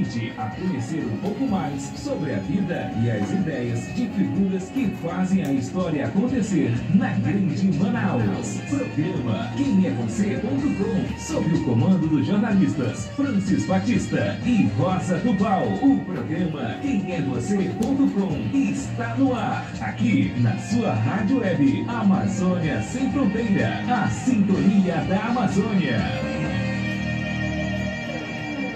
convite a conhecer um pouco mais sobre a vida e as ideias de figuras que fazem a história acontecer na Grande Manaus. Programa quemevocê.com, sob o comando dos jornalistas Francis Batista e Rosa Tubal. O programa quemevocê.com está no ar, aqui na sua rádio web Amazônia Sem Fronteira, a sintonia da Amazônia.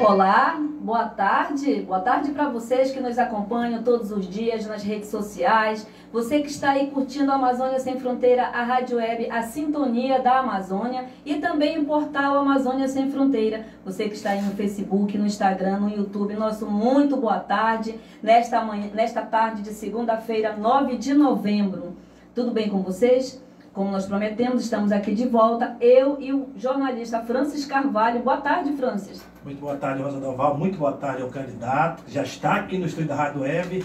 Olá, boa tarde para vocês que nos acompanham todos os dias nas redes sociais, você que está aí curtindo a Amazônia Sem Fronteira, a rádio web, a sintonia da Amazônia e também o portal Amazônia Sem Fronteira, você que está aí no Facebook, no Instagram, no YouTube, nosso muito boa tarde, nesta tarde de segunda-feira, 9 de novembro. Tudo bem com vocês? Como nós prometemos, estamos aqui de volta, eu e o jornalista Francis Carvalho. Boa tarde, Francis. Muito boa tarde, Rosa Doval. Muito boa tarde ao candidato, que já está aqui no estúdio da Rádio Web.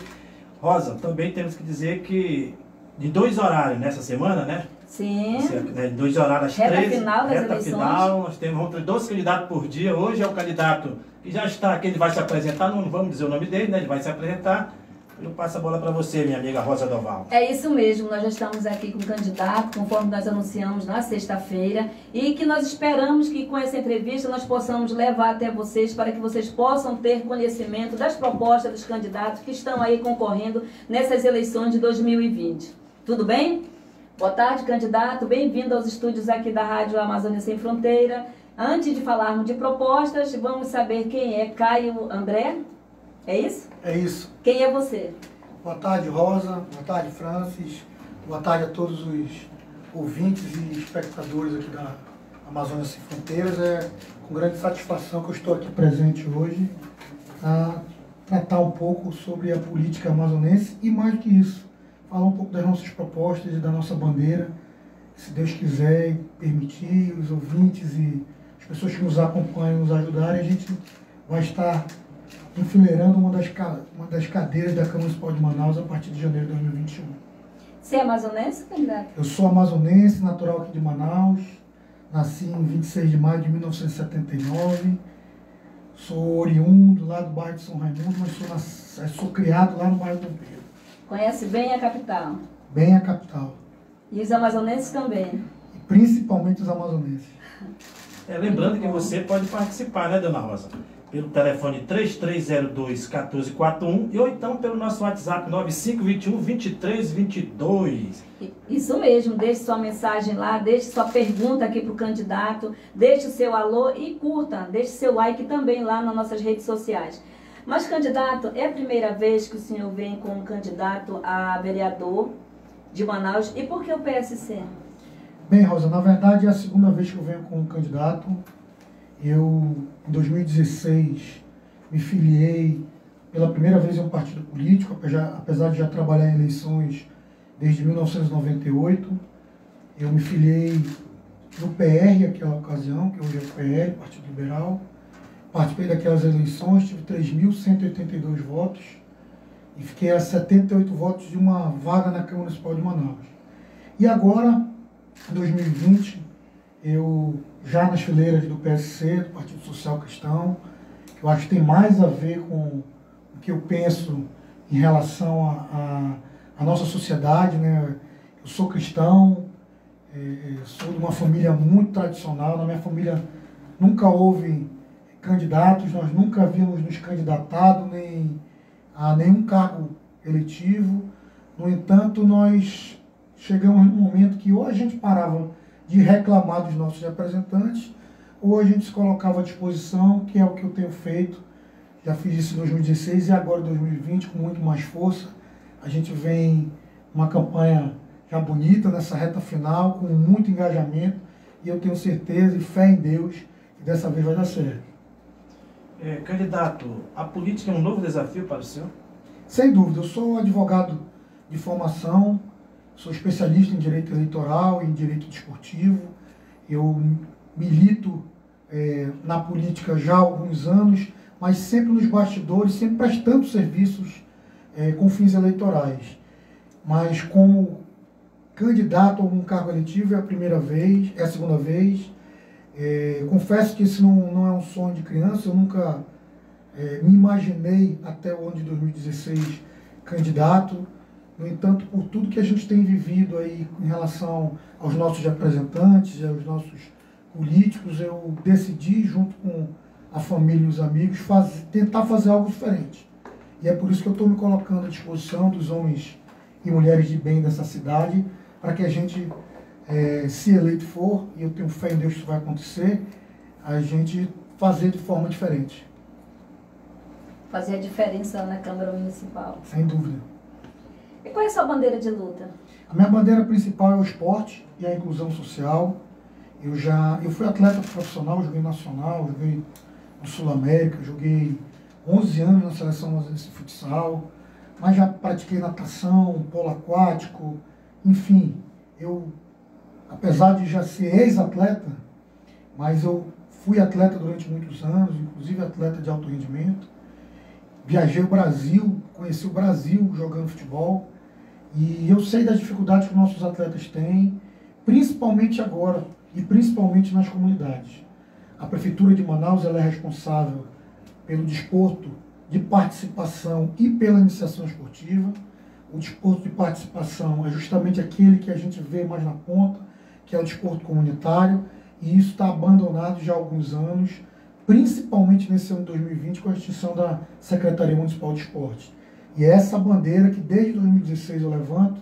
Rosa, também temos que dizer que de 2 horários nessa semana, né? Sim. De 2 horários às 13. Reta final das eleições. Final, nós vamos ter 12 candidatos por dia. Hoje é o candidato que já está aqui, ele vai se apresentar, não vamos dizer o nome dele, né? Ele vai se apresentar. Eu passo a bola para você, minha amiga Rosa Doval. É isso mesmo, nós já estamos aqui com o candidato, conforme nós anunciamos na sexta-feira, e que nós esperamos que com essa entrevista nós possamos levar até vocês, para que vocês possam ter conhecimento das propostas dos candidatos que estão aí concorrendo nessas eleições de 2020. Tudo bem? Boa tarde, candidato, bem-vindo aos estúdios aqui da Rádio Amazônia Sem Fronteira. Antes de falarmos de propostas, vamos saber quem é Caio André. É isso? É isso. Quem é você? Boa tarde, Rosa. Boa tarde, Francis. Boa tarde a todos os ouvintes e espectadores aqui da Amazônia Sem Fronteiras. É com grande satisfação que eu estou aqui presente hoje a tratar um pouco sobre a política amazonense e, mais do que isso, falar um pouco das nossas propostas e da nossa bandeira. Se Deus quiser e permitir, os ouvintes e as pessoas que nos acompanham nos ajudarem, a gente vai estar enfileirando uma das cadeiras da Câmara Municipal de Manaus a partir de janeiro de 2021. Você é amazonense, candidato? Eu sou amazonense, natural aqui de Manaus, nasci em 26 de maio de 1979, sou oriundo lá do bairro de São Raimundo, mas sou criado lá no bairro do Pedro. Conhece bem a capital? Bem a capital. E os amazonenses também? E principalmente os amazonenses. Lembrando que você pode participar, né, dona Rosa? Pelo telefone 3302-1441 ou então pelo nosso WhatsApp 9521-2322. Isso mesmo, deixe sua mensagem lá, deixe sua pergunta aqui para o candidato, deixe o seu alô e curta, deixe seu like também lá nas nossas redes sociais. Mas, candidato, é a primeira vez que o senhor vem como candidato a vereador de Manaus, e por que o PSC? Bem, Rosa, na verdade é a segunda vez que eu venho como candidato. Eu, em 2016, me filiei pela primeira vez em um partido político, apesar de já trabalhar em eleições desde 1998. Eu me filiei no PR naquela ocasião, que hoje é o PR, Partido Liberal. Participei daquelas eleições, tive 3.182 votos e fiquei a 78 votos de uma vaga na Câmara Municipal de Manaus. E agora, em 2020, eu já nas fileiras do PSC, do Partido Social Cristão, que eu acho que tem mais a ver com o que eu penso em relação à nossa sociedade, né? Eu sou cristão, sou de uma família muito tradicional, na minha família nunca houve candidatos, nós nunca havíamos nos candidatado nem a nenhum cargo eletivo. No entanto, nós chegamos num momento que ou a gente parava de reclamar dos nossos representantes, ou a gente se colocava à disposição, que é o que eu tenho feito. Já fiz isso em 2016 e agora em 2020 com muito mais força. A gente vem uma campanha já bonita nessa reta final, com muito engajamento, e eu tenho certeza e fé em Deus que dessa vez vai dar certo. Candidato, a política é um novo desafio para o senhor? Sem dúvida, eu sou advogado de formação, sou especialista em direito eleitoral e em direito desportivo. Eu milito na política já há alguns anos, mas sempre nos bastidores, sempre prestando serviços com fins eleitorais. Mas como candidato a algum cargo eletivo é a primeira vez, é a segunda vez. Confesso que isso não é um sonho de criança, eu nunca me imaginei até o ano de 2016 candidato. No entanto, por tudo que a gente tem vivido aí em relação aos nossos representantes, aos nossos políticos, eu decidi, junto com a família e os amigos, tentar fazer algo diferente. E é por isso que eu estou me colocando à disposição dos homens e mulheres de bem dessa cidade, para que a gente, se eleito for, e eu tenho fé em Deus que isso vai acontecer, a gente fazer de forma diferente. Fazer a diferença na Câmara Municipal. Sem dúvida. E qual é a sua bandeira de luta? A minha bandeira principal é o esporte e a inclusão social. Eu fui atleta profissional, joguei nacional, joguei no Sul-América, joguei 11 anos na seleção de futsal, mas já pratiquei natação, polo aquático, enfim. Eu, apesar de já ser ex-atleta, mas eu fui atleta durante muitos anos, inclusive atleta de alto rendimento. Viajei o Brasil, conheci o Brasil jogando futebol, e eu sei das dificuldades que nossos atletas têm, principalmente agora, e principalmente nas comunidades. A Prefeitura de Manaus ela é responsável pelo desporto de participação e pela iniciação esportiva. O desporto de participação é justamente aquele que a gente vê mais na ponta, que é o desporto comunitário, e isso está abandonado já há alguns anos, principalmente nesse ano de 2020, com a extinção da Secretaria Municipal de Esporte. E é essa bandeira que desde 2016 eu levanto,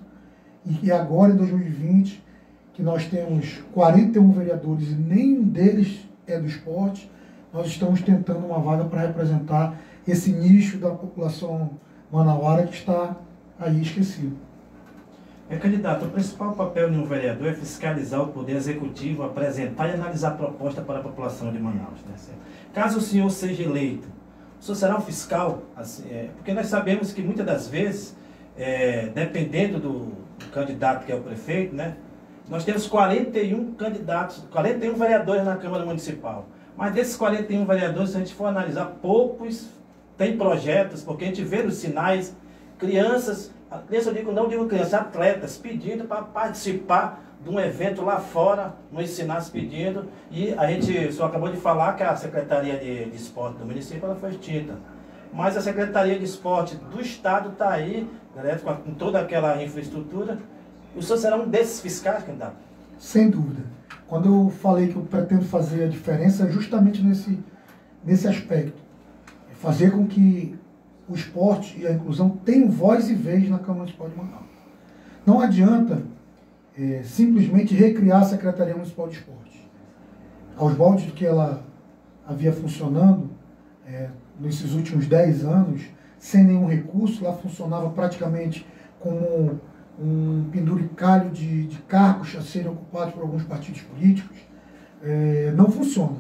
e agora em 2020, que nós temos 41 vereadores e nenhum deles é do esporte, nós estamos tentando uma vaga para representar esse nicho da população manauara que está aí esquecido. Candidato, o principal papel de um vereador é fiscalizar o Poder Executivo, apresentar e analisar a proposta para a população de Manaus. Né? Caso o senhor seja eleito, o senhor será um fiscal? Assim, porque nós sabemos que muitas das vezes, dependendo do candidato que é o prefeito, né, nós temos 41 candidatos, 41 vereadores na Câmara Municipal. Mas desses 41 vereadores, se a gente for analisar, poucos têm projetos, porque a gente vê nos sinais crianças, não digo crianças, atletas pedindo para participar de um evento lá fora, no Ensinar pedindo, e a gente só acabou de falar que a Secretaria de Esporte do município ela foi extinta. Mas a Secretaria de Esporte do Estado está aí, né, com toda aquela infraestrutura. O senhor será um desses fiscais, candidato? Sem dúvida. Quando eu falei que eu pretendo fazer a diferença, é justamente nesse aspecto. É fazer com que o esporte e a inclusão tenham voz e vez na Câmara Municipal de Manaus. Não adianta simplesmente recriar a Secretaria Municipal de Esporte. Aos moldes do que ela havia funcionando nesses últimos 10 anos, sem nenhum recurso, lá funcionava praticamente como um penduricalho de cargos a serem ocupados por alguns partidos políticos. Não funciona.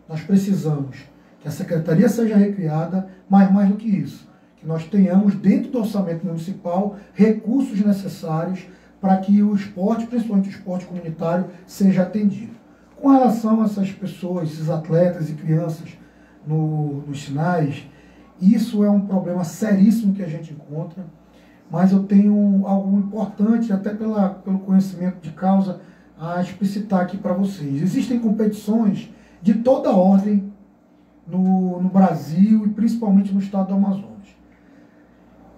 Nós precisamos que a Secretaria seja recriada, mas mais do que isso, que nós tenhamos dentro do orçamento municipal recursos necessários para que o esporte, principalmente o esporte comunitário, seja atendido. Com relação a essas pessoas, esses atletas e crianças nos sinais, isso é um problema seríssimo que a gente encontra, mas eu tenho algo importante, até pelo conhecimento de causa, a explicitar aqui para vocês. Existem competições de toda ordem no Brasil e principalmente no estado do Amazonas.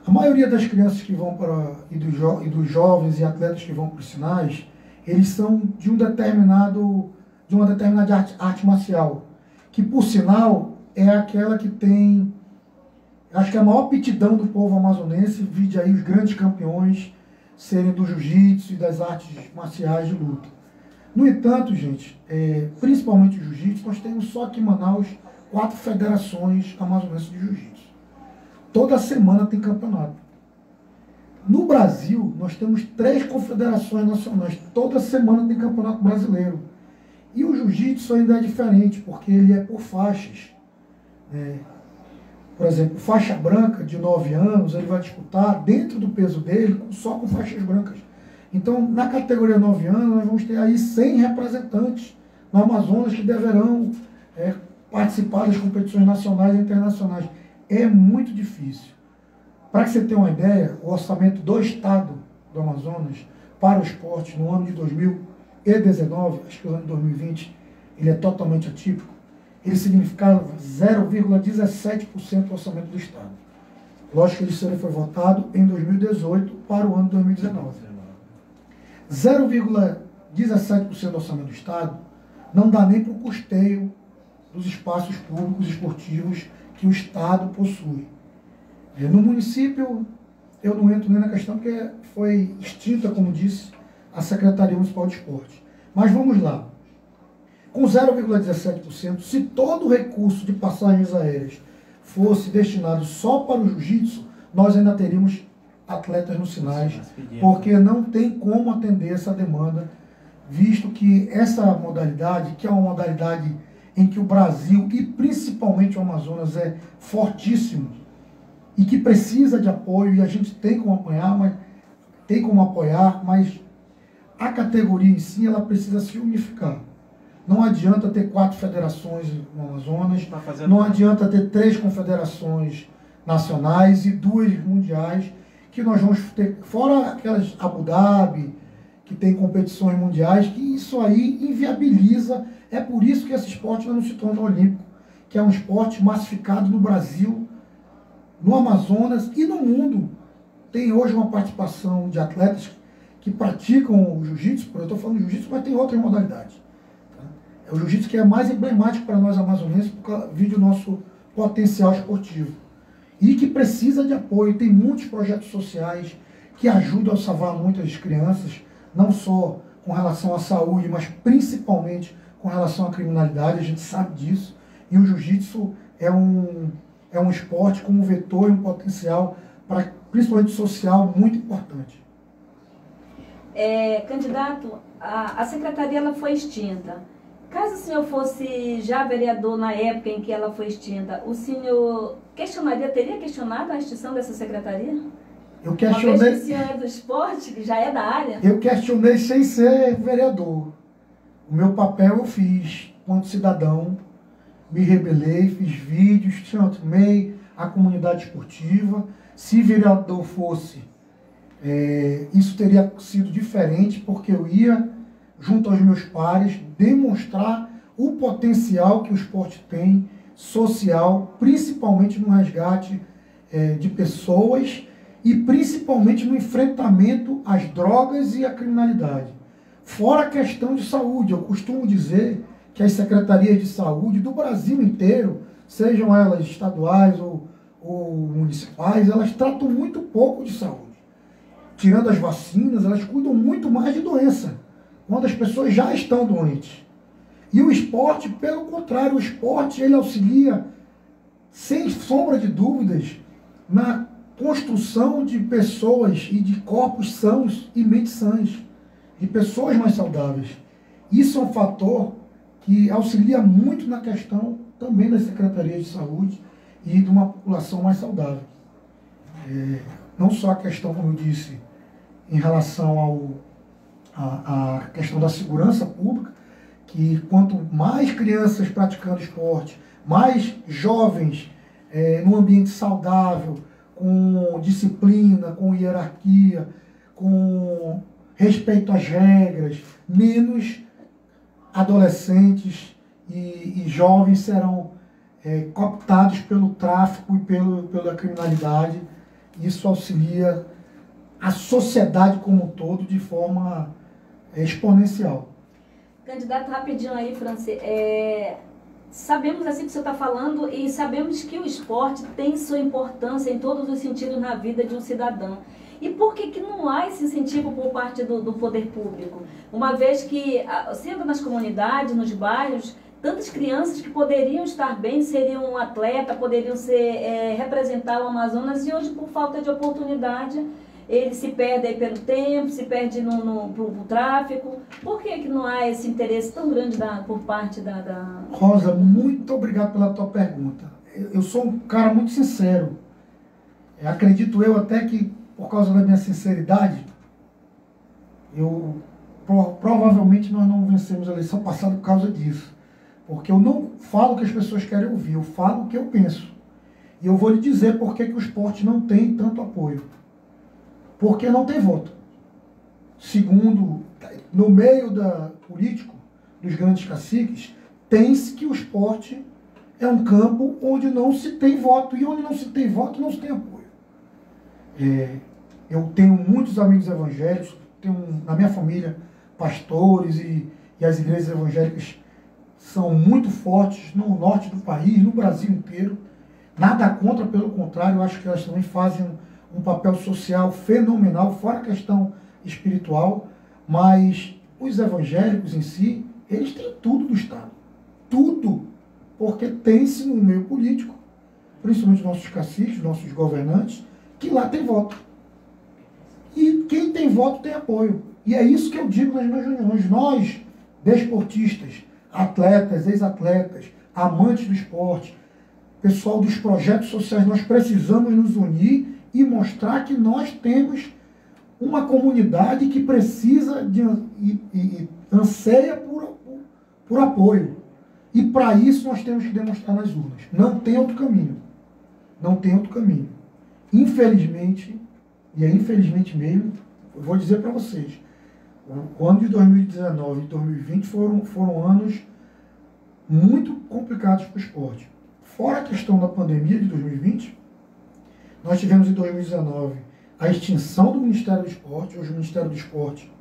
A maioria das crianças que vão e dos jovens e atletas que vão para os sinais, eles são de uma determinada arte marcial, que por sinal é aquela que tem, acho que a maior aptidão do povo amazonense, vide aí os grandes campeões serem do jiu-jitsu e das artes marciais de luta. No entanto, gente, principalmente o jiu-jitsu, nós temos só aqui em Manaus 4 federações amazonenses de jiu-jitsu. Toda semana tem campeonato. No Brasil, nós temos 3 confederações nacionais. Toda semana tem campeonato brasileiro. E o jiu-jitsu ainda é diferente, porque ele é por faixas. Por exemplo, faixa branca de 9 anos, ele vai disputar dentro do peso dele só com faixas brancas. Então, na categoria 9 anos, nós vamos ter aí 100 representantes no Amazonas que deverão participar das competições nacionais e internacionais. É muito difícil. Para que você tenha uma ideia, o orçamento do Estado do Amazonas para o esporte no ano de 2019, acho que o ano de 2020, ele é totalmente atípico, ele significava 0,17% do orçamento do Estado. Lógico que ele foi votado em 2018 para o ano 2019. 0,17% do orçamento do Estado não dá nem para o custeio dos espaços públicos esportivos que o Estado possui. No município, eu não entro nem na questão, porque foi extinta, como disse, a Secretaria Municipal de Esporte. Mas vamos lá. Com 0,17%, se todo o recurso de passagens aéreas fosse destinado só para o jiu-jitsu, nós ainda teríamos atletas nos sinais, porque não tem como atender essa demanda, visto que essa modalidade, que é uma modalidade em que o Brasil e principalmente o Amazonas é fortíssimo e que precisa de apoio, e a gente tem como apoiar, mas a categoria em si ela precisa se unificar. Não adianta ter 4 federações no Amazonas, não adianta ter 3 confederações nacionais e 2 mundiais, que nós vamos ter, fora aquelas Abu Dhabi, que tem competições mundiais, que isso aí inviabiliza. É por isso que esse esporte não se torna olímpico, que é um esporte massificado no Brasil, no Amazonas e no mundo. Tem hoje uma participação de atletas que praticam o jiu-jitsu, eu estou falando jiu-jitsu, mas tem outras modalidades. É o jiu-jitsu que é mais emblemático para nós amazonenses, por causa do nosso potencial esportivo. E que precisa de apoio. Tem muitos projetos sociais que ajudam a salvar muitas crianças, não só com relação à saúde, mas principalmente com relação à criminalidade, a gente sabe disso. E o jiu-jitsu é um esporte com um vetor e um potencial, principalmente social, muito importante. Candidato, a secretaria ela foi extinta. Caso o senhor fosse já vereador na época em que ela foi extinta, o senhor teria questionado a extinção dessa secretaria? Eu questionei. Uma vez que o senhor é do esporte, que já é da área? Eu questionei sem ser vereador. O meu papel eu fiz enquanto cidadão, me rebelei, fiz vídeos, chamei a comunidade esportiva. Se vereador fosse, isso teria sido diferente, porque eu ia, junto aos meus pares, demonstrar o potencial que o esporte tem, social, principalmente no resgate de pessoas e principalmente no enfrentamento às drogas e à criminalidade. Fora a questão de saúde, eu costumo dizer que as secretarias de saúde do Brasil inteiro, sejam elas estaduais ou municipais, elas tratam muito pouco de saúde. Tirando as vacinas, elas cuidam muito mais de doença, quando as pessoas já estão doentes. E o esporte, pelo contrário, o esporte ele auxilia, sem sombra de dúvidas, na construção de pessoas e de corpos sãos e mentes sãs, de pessoas mais saudáveis. Isso é um fator que auxilia muito na questão também das secretarias de saúde e de uma população mais saudável. Não só a questão, como eu disse, em relação à questão da segurança pública, que quanto mais crianças praticando esporte, mais jovens num ambiente saudável, com disciplina, com hierarquia, com respeito às regras, menos adolescentes e jovens serão cooptados pelo tráfico e pela criminalidade. Isso auxilia a sociedade como um todo de forma exponencial. Candidato, rapidinho aí, Franci. Sabemos assim que o senhor está falando e sabemos que o esporte tem sua importância em todos os sentidos na vida de um cidadão. E por que não há esse incentivo por parte do poder público? Uma vez que, sendo nas comunidades, nos bairros, tantas crianças que poderiam estar bem, seriam um atleta, poderiam representar o Amazonas, e hoje, por falta de oportunidade, ele se perde aí pelo tempo, se perde pro tráfico. Por que não há esse interesse tão grande por parte da... Rosa, muito obrigado pela tua pergunta. Eu sou um cara muito sincero. Acredito eu até que, por causa da minha sinceridade, provavelmente nós não vencemos a eleição passada por causa disso. Porque eu não falo o que as pessoas querem ouvir, eu falo o que eu penso. E eu vou lhe dizer por que o esporte não tem tanto apoio. Porque não tem voto. Segundo, no meio político, dos grandes caciques, tem-se que o esporte é um campo onde não se tem voto, e onde não se tem voto, não se tem apoio. Eu tenho muitos amigos evangélicos, tenho na minha família pastores, e as igrejas evangélicas são muito fortes no norte do país, no Brasil inteiro. Nada contra, pelo contrário, eu acho que elas também fazem um papel social fenomenal, fora a questão espiritual, mas os evangélicos em si, eles têm tudo do Estado. Tudo. Porque tem-se no meio político, principalmente nossos caciques, nossos governantes, que lá tem voto. E quem tem voto tem apoio. E é isso que eu digo nas minhas reuniões. Nós, desportistas, atletas, ex-atletas, amantes do esporte, pessoal dos projetos sociais, nós precisamos nos unir e mostrar que nós temos uma comunidade que precisa e anseia por apoio. E para isso nós temos que demonstrar nas urnas. Não tem outro caminho. Não tem outro caminho. Infelizmente, e é infelizmente mesmo, eu vou dizer para vocês, o ano de 2019 e 2020 foram anos muito complicados para o esporte. Fora a questão da pandemia de 2020, nós tivemos em 2019 a extinção do Ministério do Esporte. Hoje o Ministério do Esporte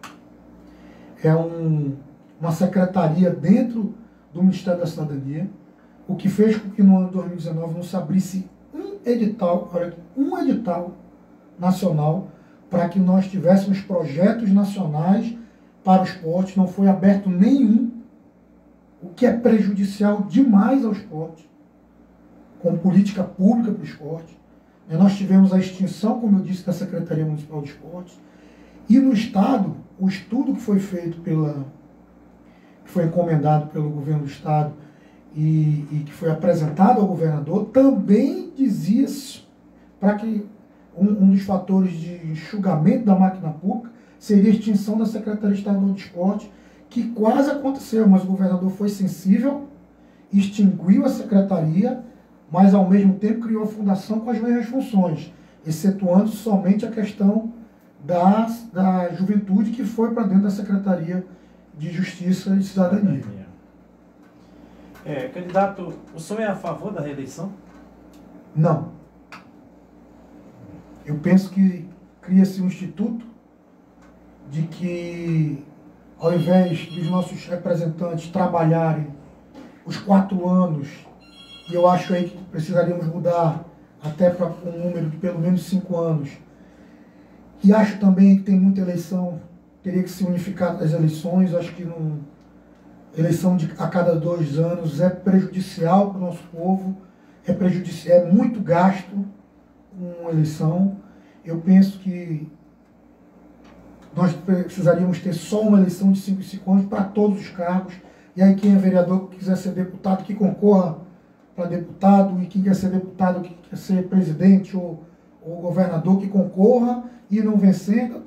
é uma secretaria dentro do Ministério da Cidadania, o que fez com que no ano de 2019 não se abrisse um edital nacional para que nós tivéssemos projetos nacionais para o esporte. Não foi aberto nenhum, o que é prejudicial demais ao esporte, com política pública para o esporte. Nós tivemos a extinção, como eu disse, da Secretaria Municipal de Esportes. E no Estado, o estudo que foi feito que foi encomendado pelo governo do Estado e que foi apresentado ao governador, também dizia para que um dos fatores de enxugamento da máquina pública seria a extinção da Secretaria Estadual de Esporte, que quase aconteceu, mas o governador foi sensível, extinguiu a secretaria, mas ao mesmo tempo criou a fundação com as mesmas funções, excetuando somente a questão da juventude, que foi para dentro da Secretaria de Justiça e Cidadania. Candidato, o senhor é a favor da reeleição? Não. Eu penso que cria-se um instituto de que, ao invés dos nossos representantes trabalharem os 4 anos, e eu acho aí que precisaríamos mudar até para um número de pelo menos 5 anos, e acho também que tem muita eleição, teria que se unificar as eleições. Acho que eleição a cada 2 anos é prejudicial para o nosso povo, é muito gasto uma eleição. Eu penso que nós precisaríamos ter só uma eleição de 5 em 5 anos para todos os cargos, e aí quem é vereador que quiser ser deputado, que concorra para deputado, e quem quer ser deputado, que quer ser presidente ou governador, que concorra, e não vencendo,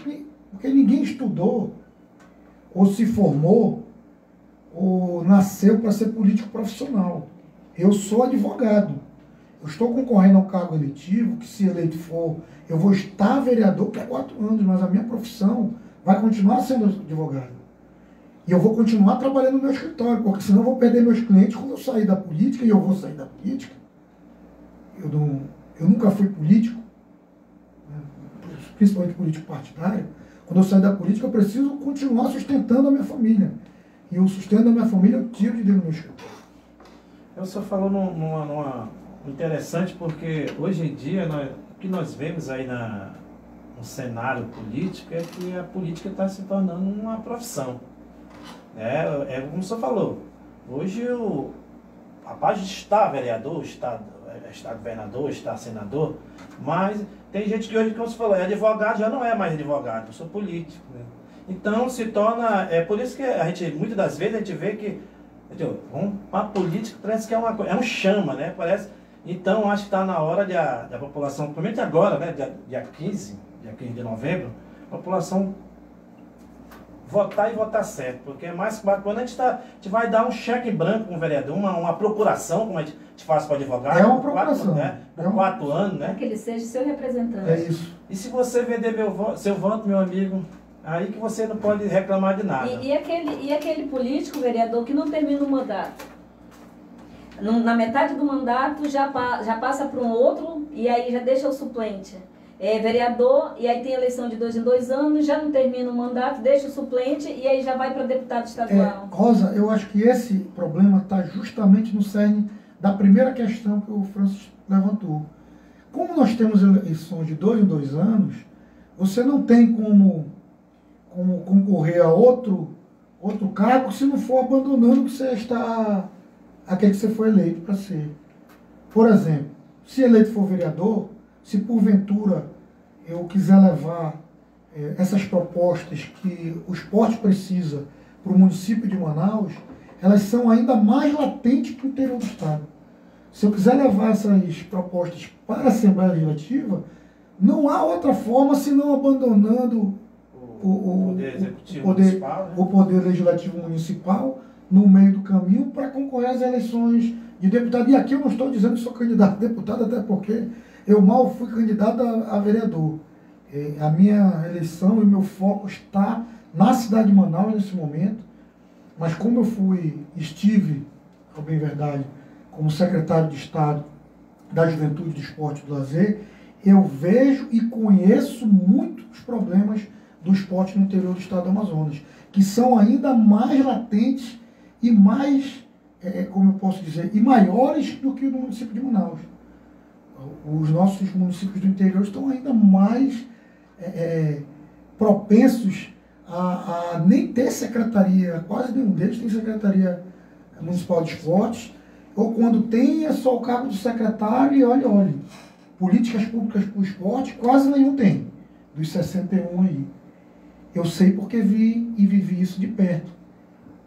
porque ninguém estudou, ou se formou, ou nasceu para ser político profissional. Eu sou advogado. Eu estou concorrendo ao cargo eletivo, que se eleito for, eu vou estar vereador por 4 anos, mas a minha profissão vai continuar sendo advogado. E eu vou continuar trabalhando no meu escritório, porque senão eu vou perder meus clientes quando eu sair da política, e eu vou sair da política. Eu nunca fui político, principalmente político partidário. Quando eu sair da política, eu preciso continuar sustentando a minha família. E o sustento da minha família eu tiro de dentro do meu escritório. O senhor falou numa interessante, porque hoje em dia o que nós vemos aí no cenário político é que a política está se tornando uma profissão. É como o senhor falou, hoje o rapaz está vereador, está governador, está senador, mas tem gente que hoje, como você falou, é advogado, já não é mais advogado, eu sou político. Né? Então se torna, por isso que a gente, muitas das vezes, a gente vê que a política parece que é um chama, né? Parece. Então acho que está na hora da população, principalmente agora, né? Dia 15 de novembro, a população votar e votar certo, porque é mais quando a gente vai dar um cheque branco com o vereador, uma procuração, como a gente faz para o advogado. É uma procuração. Por 4 anos, né? Para que ele seja seu representante. É isso. E se você vender seu voto, meu amigo, aí que você não pode reclamar de nada. E aquele político, vereador, que não termina o mandato? Na metade do mandato já passa para um outro e aí já deixa o suplente. É vereador e aí tem eleição de 2 em 2 anos, já não termina o mandato, deixa o suplente e aí já vai para deputado estadual. Rosa, eu acho que esse problema está justamente no cerne da primeira questão que o Francis levantou. Como nós temos eleições de 2 em 2 anos, você não tem como concorrer a outro cargo se não for abandonando aquele que você foi eleito para ser. Por exemplo, se eleito for vereador, se porventura eu quiser levar essas propostas que o esporte precisa para o município de Manaus, elas são ainda mais latentes que o interior do estado. Se eu quiser levar essas propostas para a Assembleia Legislativa, não há outra forma senão abandonando o poder legislativo municipal no meio do caminho para concorrer às eleições de deputado. E aqui eu não estou dizendo que sou candidato a deputado, até porque eu mal fui candidato a vereador. A minha eleição e meu foco está na cidade de Manaus nesse momento, mas como eu estive, ao bem verdade, como secretário de Estado da Juventude, do Esporte e do Lazer, eu vejo e conheço muitos problemas do esporte no interior do estado do Amazonas, que são ainda mais latentes e mais, como eu posso dizer, e maiores do que no município de Manaus. Os nossos municípios do interior estão ainda mais propensos a nem ter secretaria, quase nenhum deles tem secretaria municipal de esportes, ou quando tem é só o cargo de secretário e olha, políticas públicas para o esporte quase nenhum tem, dos 61 aí. Eu sei porque vi e vivi isso de perto.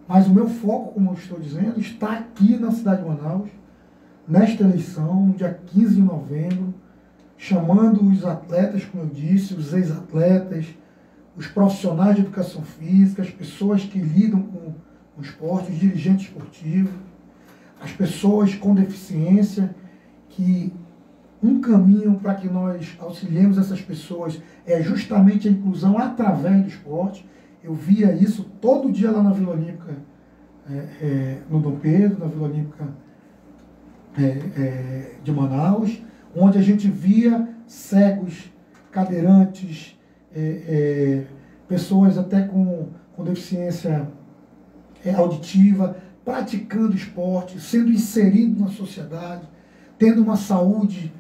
Mas o meu foco, como eu estou dizendo, está aqui na cidade de Manaus, nesta eleição, no dia 15 de novembro, chamando os atletas, como eu disse, os ex-atletas, os profissionais de educação física, as pessoas que lidam com o esporte, os dirigentes esportivos, as pessoas com deficiência, que um caminho para que nós auxiliemos essas pessoas é justamente a inclusão através do esporte. Eu via isso todo dia lá na Vila Olímpica, no Dom Pedro, na Vila Olímpica de Manaus, onde a gente via cegos, cadeirantes, pessoas até com deficiência auditiva, praticando esporte, sendo inserido na sociedade, tendo uma saúde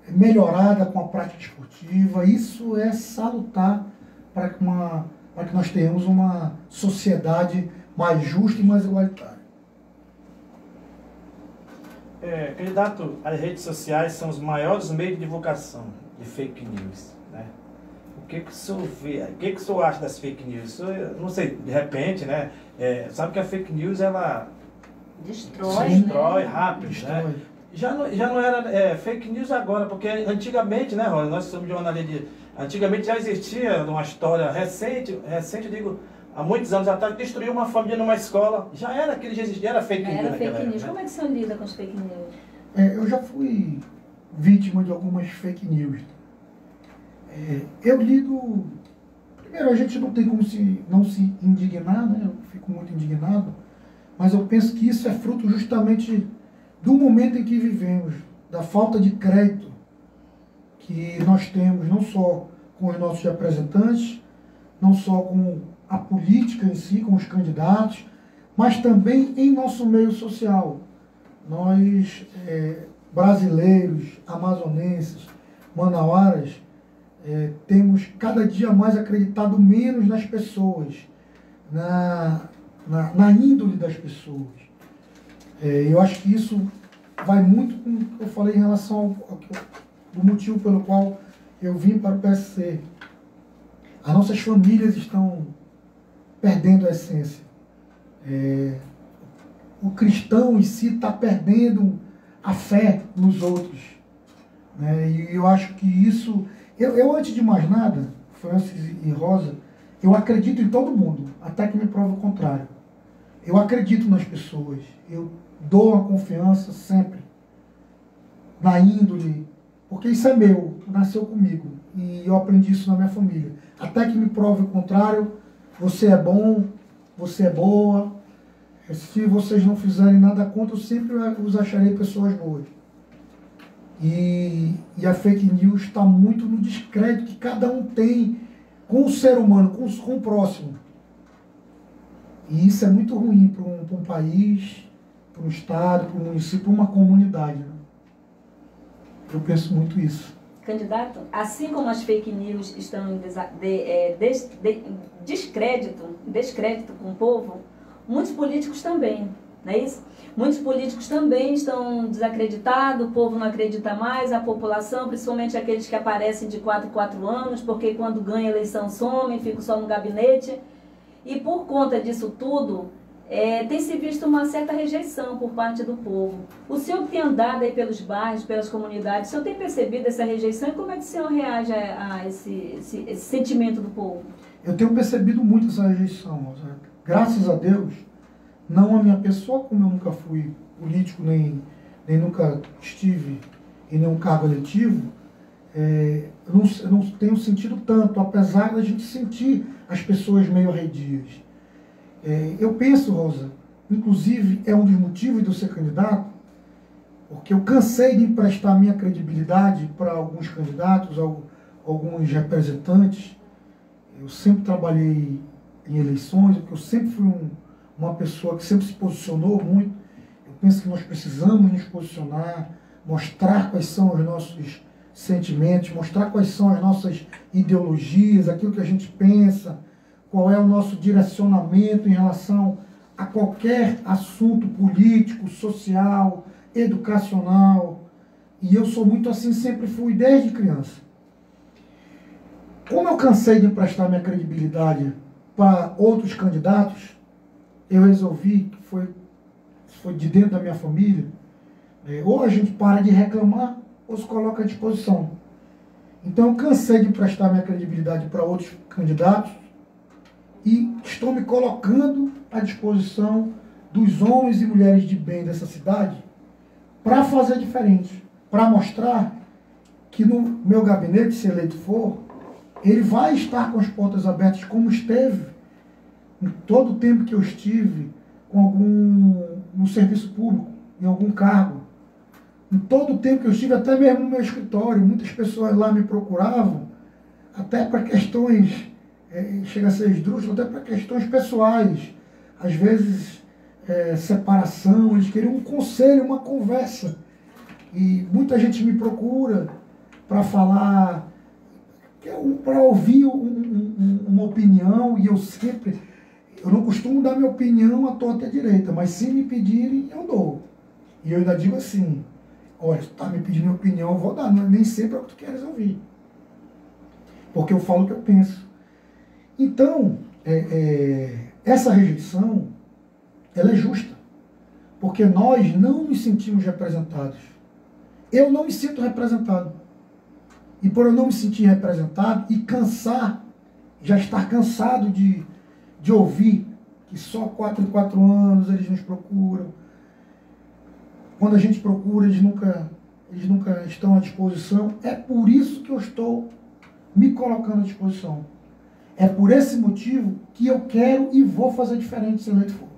melhorada com a prática esportiva. Isso é salutar para que nós tenhamos uma sociedade mais justa e mais igualitária. Candidato, as redes sociais são os maiores meios de divulgação de fake news, né? O que o senhor vê? O que o senhor acha das fake news? Eu não sei, de repente, né? Sabe que a fake news, ela destrói rápido, destrói. Né? Já não era fake news agora, porque antigamente, né, Rosa, nós somos de uma linha antigamente já existia uma história recente, digo, há muitos anos atrás, destruiu uma família numa escola. Já era fake news. Era fake news. Né? Como é que o senhor lida com as fake news? Eu já fui vítima de algumas fake news. Eu lido... Primeiro, a gente não tem como não se indignar, né? Eu fico muito indignado, mas eu penso que isso é fruto justamente do momento em que vivemos, da falta de crédito que nós temos, não só com os nossos representantes, não só com a política em si, com os candidatos, mas também em nosso meio social. Nós, brasileiros, amazonenses, manauaras, temos cada dia mais acreditado menos nas pessoas, na índole das pessoas. Eu acho que isso vai muito com o que eu falei em relação do motivo pelo qual eu vim para o PSC. As nossas famílias estão perdendo a essência. O cristão em si está perdendo a fé nos outros. Né? E eu acho que isso... Eu, antes de mais nada, Francis e Rosa, eu acredito em todo mundo, até que me prove o contrário. Eu acredito nas pessoas. Eu dou a confiança sempre na índole, porque isso é meu, nasceu comigo. E eu aprendi isso na minha família. Até que me prove o contrário, você é bom, você é boa, Se vocês não fizerem nada contra, eu sempre os acharei pessoas boas. E a fake news está muito no descrédito que cada um tem com o ser humano, com o próximo. E isso é muito ruim para um país, para um estado, para um município, para uma comunidade. Né? Eu penso muito isso. Candidato, assim como as fake news estão em descrédito com o povo, muitos políticos também, não é isso? Muitos políticos também estão desacreditados, o povo não acredita mais, a população, principalmente aqueles que aparecem de 4 em 4 anos, porque quando ganha a eleição somem, ficam só no gabinete. E por conta disso tudo, tem se visto uma certa rejeição por parte do povo. O senhor tem andado aí pelos bairros, pelas comunidades, o senhor tem percebido essa rejeição e como é que o senhor reage a esse sentimento do povo? Eu tenho percebido muito essa rejeição. Graças a Deus, não a minha pessoa, como eu nunca fui político, nem nunca estive em nenhum cargo eletivo, eu não tenho sentido tanto, apesar da gente sentir as pessoas meio arredias. Eu penso, Rosa, inclusive é um dos motivos de eu ser candidato, porque eu cansei de emprestar minha credibilidade para alguns candidatos, alguns representantes. Eu sempre trabalhei em eleições, porque eu sempre fui uma pessoa que sempre se posicionou muito. Eu penso que nós precisamos nos posicionar, mostrar quais são os nossos sentimentos, mostrar quais são as nossas ideologias, aquilo que a gente pensa, qual é o nosso direcionamento em relação a qualquer assunto político, social, educacional. E eu sou muito assim, sempre fui, desde criança. Como eu cansei de emprestar minha credibilidade para outros candidatos, eu resolvi, que foi de dentro da minha família, ou a gente para de reclamar, ou se coloca à disposição. Então eu cansei de emprestar minha credibilidade para outros candidatos e estou me colocando à disposição dos homens e mulheres de bem dessa cidade para fazer diferente, para mostrar que no meu gabinete, se eleito for, ele vai estar com as portas abertas como esteve em todo o tempo que eu estive no serviço público, em algum cargo. Em todo o tempo que eu estive, até mesmo no meu escritório, muitas pessoas lá me procuravam, até para questões, chega a ser esdrúxulo, até para questões pessoais. Às vezes, separação, eles queriam um conselho, uma conversa. E muita gente me procura para falar, para ouvir uma opinião, e eu não costumo dar minha opinião à torta e à direita, mas se me pedirem, eu dou. E eu ainda digo assim, olha, se tu tá me pedindo minha opinião, eu vou dar, nem sempre é o que tu queres ouvir. Porque eu falo o que eu penso. Então, essa rejeição, ela é justa. Porque nós não nos sentimos representados. Eu não me sinto representado. E por eu não me sentir representado e já estar cansado de ouvir que só 4 em 4 anos eles nos procuram. Quando a gente procura, eles nunca estão à disposição. É por isso que eu estou me colocando à disposição. É por esse motivo que eu quero e vou fazer diferente se eleito for.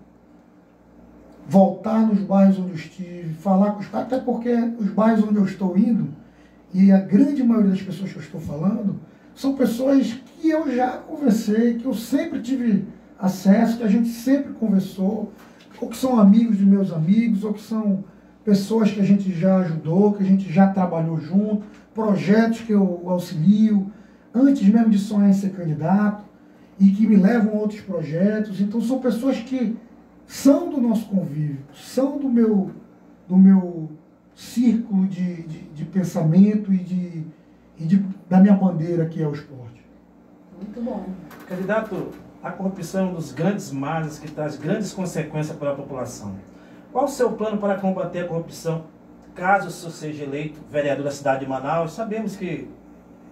Voltar nos bairros onde eu estive, falar com os pais, até porque os bairros onde eu estou indo, e a grande maioria das pessoas que eu estou falando, são pessoas que eu já conversei, que eu sempre tive acesso, que a gente sempre conversou, ou que são amigos de meus amigos, ou que são pessoas que a gente já ajudou, que a gente já trabalhou junto, projetos que eu auxilio, antes mesmo de sonhar em ser candidato, e que me levam a outros projetos. Então são pessoas que são do nosso convívio, são do meu círculo de pensamento e da minha bandeira, que é o esporte. Muito bom. Candidato, a corrupção é um dos grandes males que traz grandes consequências para a população. Qual o seu plano para combater a corrupção, caso o senhor seja eleito vereador da cidade de Manaus? Sabemos que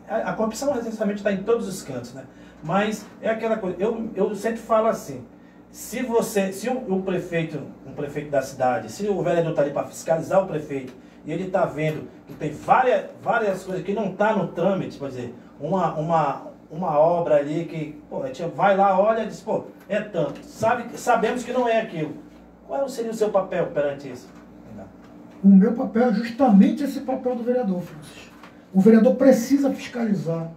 a corrupção necessariamente está em todos os cantos, né? Mas é aquela coisa, eu sempre falo assim, se um prefeito da cidade, se o vereador está ali para fiscalizar o prefeito, e ele está vendo que tem várias coisas que não está no trâmite, por exemplo, uma obra ali que, pô, a gente vai lá, olha e diz, pô, é tanto. Sabemos que não é aquilo. Qual seria o seu papel perante isso? O meu papel é justamente esse papel do vereador, Francis. O vereador precisa fiscalizar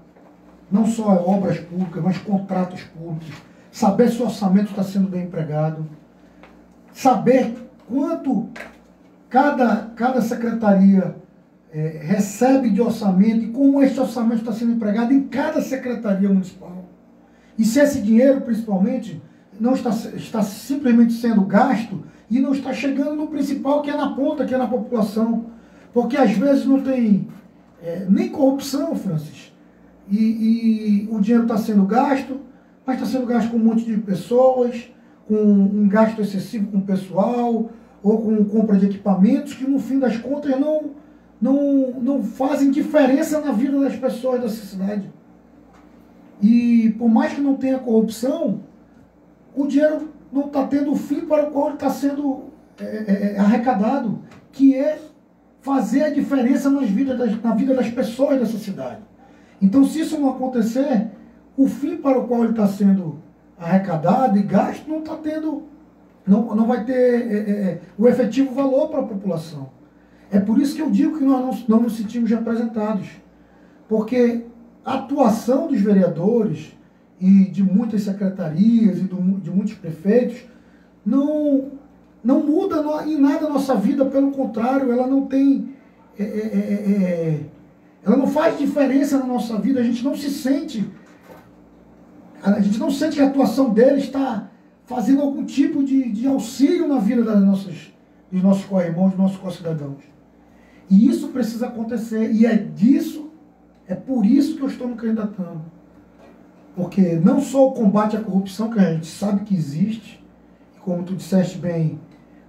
não só obras públicas, mas contratos públicos, saber se o orçamento está sendo bem empregado, saber quanto cada secretaria recebe de orçamento e como esse orçamento está sendo empregado em cada secretaria municipal. E se esse dinheiro, principalmente, não está simplesmente sendo gasto e não está chegando no principal, que é na ponta, que é na população. Porque às vezes não tem nem corrupção, Francis, e o dinheiro está sendo gasto, mas está sendo gasto com um monte de pessoas, com um gasto excessivo com o pessoal, ou com compra de equipamentos que, no fim das contas, não fazem diferença na vida das pessoas dessa cidade. E por mais que não tenha corrupção, o dinheiro não está tendo o fim para o qual ele está sendo arrecadado, que é fazer a diferença na vida das pessoas dessa cidade. Então, se isso não acontecer, o fim para o qual ele está sendo arrecadado e gasto não está tendo, não vai ter o efetivo valor para a população. É por isso que eu digo que nós não nos sentimos representados, porque a atuação dos vereadores e de muitas secretarias e de muitos prefeitos não muda em nada a nossa vida, pelo contrário, ela não tem, ela não faz diferença na nossa vida, a gente não sente que a atuação deles está fazendo algum tipo de auxílio na vida dos nossos co-irmãos, dos nossos co-cidadãos. E isso precisa acontecer, e é por isso que eu estou me candidatando. Porque não só o combate à corrupção, que a gente sabe que existe, e como tu disseste bem,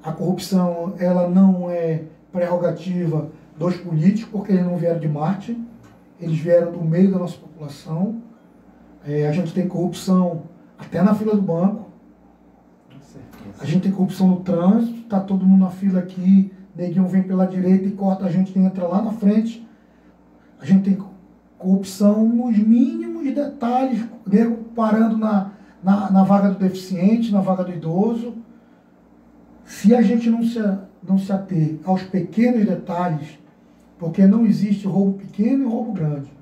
a corrupção ela não é prerrogativa dos políticos, porque eles não vieram de Marte, eles vieram do meio da nossa população. A gente tem corrupção até na fila do banco, a gente tem corrupção no trânsito, está todo mundo na fila aqui, neguinho vem pela direita e corta a gente e entra lá na frente. A gente tem corrupção nos mínimos detalhes, nego parando na vaga do deficiente, na vaga do idoso. Se a gente não se ater aos pequenos detalhes, porque não existe roubo pequeno e roubo grande.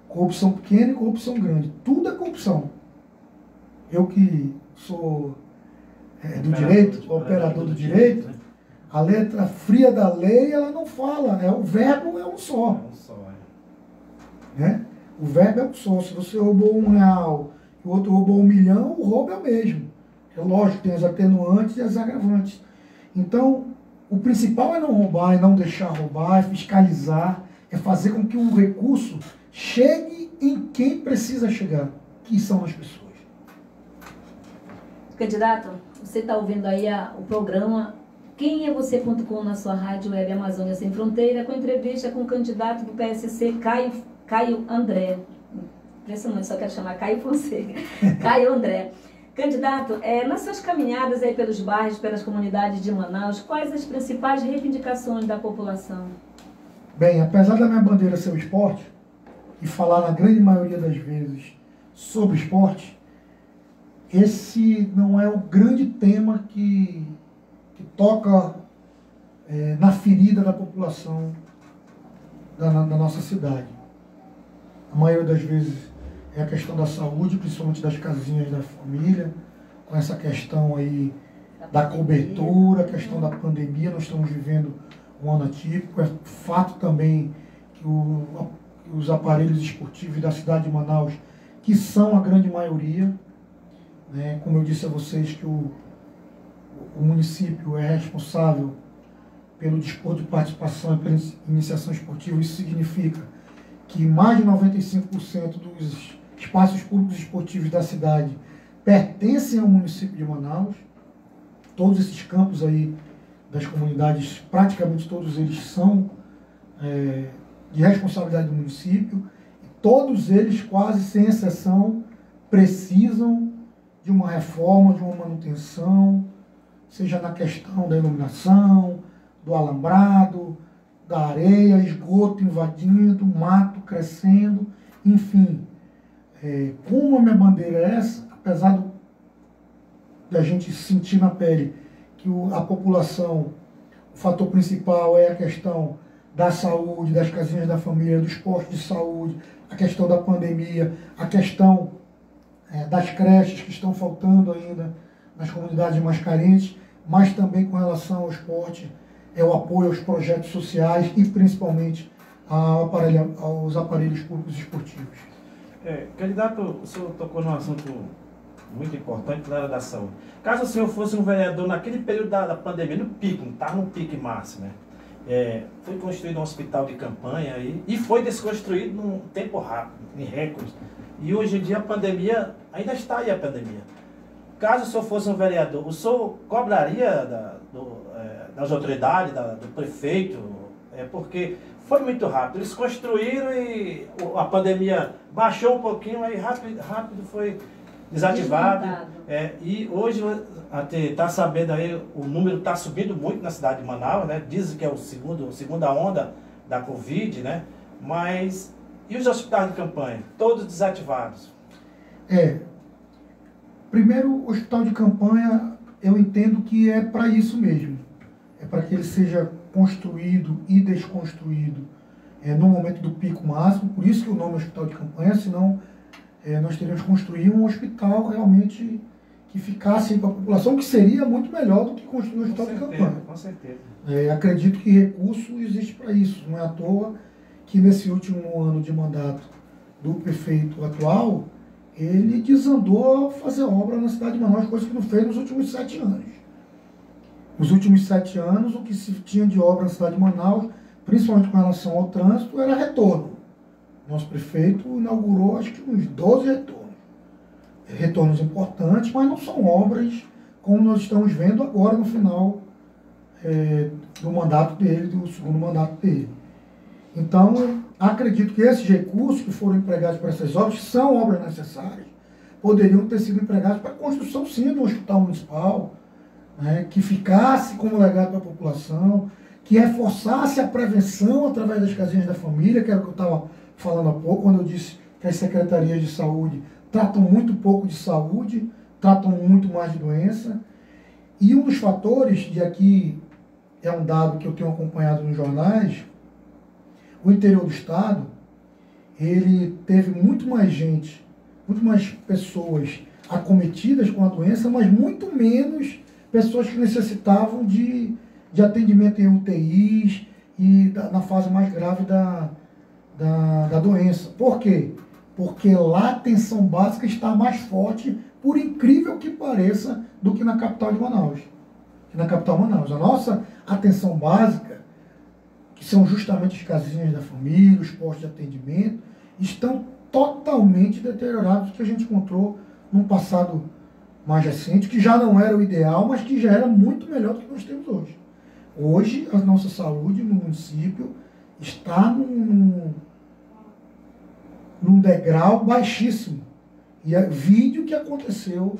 Corrupção pequena e corrupção grande. Tudo é corrupção. Eu que sou do direito, operador do direito, a letra fria da lei, ela não fala. O verbo é um só. O verbo é um só. Se você roubou R$1 e o outro roubou 1 milhão, o roubo é o mesmo. É lógico, tem as atenuantes e as agravantes. Então, o principal é não roubar, é não deixar roubar, é fiscalizar, é fazer com que o recurso chegue em quem precisa chegar, que são as pessoas. Candidato, você está ouvindo aí o programa Quem é Você.com na sua rádio web Amazônia Sem Fronteira, com entrevista com o candidato do PSC, Caio André. Impressionante, só quero chamar Caio Fonseca. Caio André. Candidato, nas suas caminhadas aí pelos bairros, pelas comunidades de Manaus, quais as principais reivindicações da população? Bem, apesar da minha bandeira ser o esporte, e falar na grande maioria das vezes sobre esporte, esse não é o grande tema que toca na ferida da população da nossa cidade. A maioria das vezes é a questão da saúde, principalmente das casinhas da família, com essa questão aí da cobertura, a questão da pandemia. Nós estamos vivendo um ano atípico. É fato também que os aparelhos esportivos da cidade de Manaus, que são a grande maioria, né? Como eu disse a vocês, que o município é responsável pelo desporto de participação e pela iniciação esportiva. Isso significa que mais de 95% dos espaços públicos esportivos da cidade pertencem ao município de Manaus. Todos esses campos aí das comunidades, praticamente todos eles são de responsabilidade do município. E todos eles, quase sem exceção, precisam de uma reforma, de uma manutenção, seja na questão da iluminação, do alambrado, da areia, esgoto invadindo, mato crescendo, enfim. Como a minha bandeira é essa, apesar da gente sentir na pele que que a população, o fator principal é a questão da saúde, das casinhas da família, dos postos de saúde, a questão da pandemia, a questão das creches que estão faltando ainda nas comunidades mais carentes, mas também com relação ao esporte, o apoio aos projetos sociais e principalmente aos aparelhos públicos esportivos. Candidato, o senhor tocou num assunto muito importante na área da saúde. Caso o senhor fosse um vereador naquele período da pandemia, no pico, não estava no pique máximo, né? Foi construído um hospital de campanha e foi desconstruído num tempo rápido, em recordes. E hoje em dia a pandemia, ainda está aí a pandemia. Caso o senhor fosse um vereador, o senhor cobraria das autoridades, do prefeito, porque foi muito rápido. Eles construíram e a pandemia baixou um pouquinho, aí rápido foi desativado. E hoje, está sabendo aí, o número está subindo muito na cidade de Manaus, né? Dizem que é a segunda onda da Covid, né? Mas, e os hospitais de campanha? Todos desativados. Primeiro, o hospital de campanha, eu entendo que é para isso mesmo. É para que ele seja construído e desconstruído no momento do pico máximo. Por isso que o nome é hospital de campanha, senão nós teríamos que construir um hospital realmente que ficasse para a população, que seria muito melhor do que construir um hospital de campanha. Com certeza. Acredito que recurso existe para isso. Não é à toa que nesse último ano de mandato do prefeito atual, ele desandou a fazer obra na cidade de Manaus, coisa que não fez nos últimos 7 anos. Nos últimos 7 anos, o que se tinha de obra na cidade de Manaus, principalmente com relação ao trânsito, era retorno. Nosso prefeito inaugurou, acho que uns 12 retornos. Retornos importantes, mas não são obras como nós estamos vendo agora no final do mandato dele, do segundo mandato dele. Então, acredito que esses recursos que foram empregados para essas obras, que são obras necessárias, poderiam ter sido empregados para a construção, sim, do hospital municipal, que ficasse como legado para a população, que reforçasse a prevenção através das casinhas da família, que era o que eu estava falando há pouco, quando eu disse que as secretarias de saúde tratam muito pouco de saúde, tratam muito mais de doença. E um dos fatores, e aqui é um dado que eu tenho acompanhado nos jornais, o interior do estado, ele teve muito mais gente, muito mais pessoas acometidas com a doença, mas muito menos pessoas que necessitavam de atendimento em UTIs e na fase mais grave da doença. Por quê? Porque lá a atenção básica está mais forte, por incrível que pareça, do que na capital de Manaus. Na capital de Manaus. A nossa atenção básica, que são justamente as casinhas da família, os postos de atendimento, estão totalmente deteriorados, que a gente encontrou num passado mais recente, que já não era o ideal, mas que já era muito melhor do que nós temos hoje. Hoje, a nossa saúde no município está num degrau baixíssimo. E é vídeo que aconteceu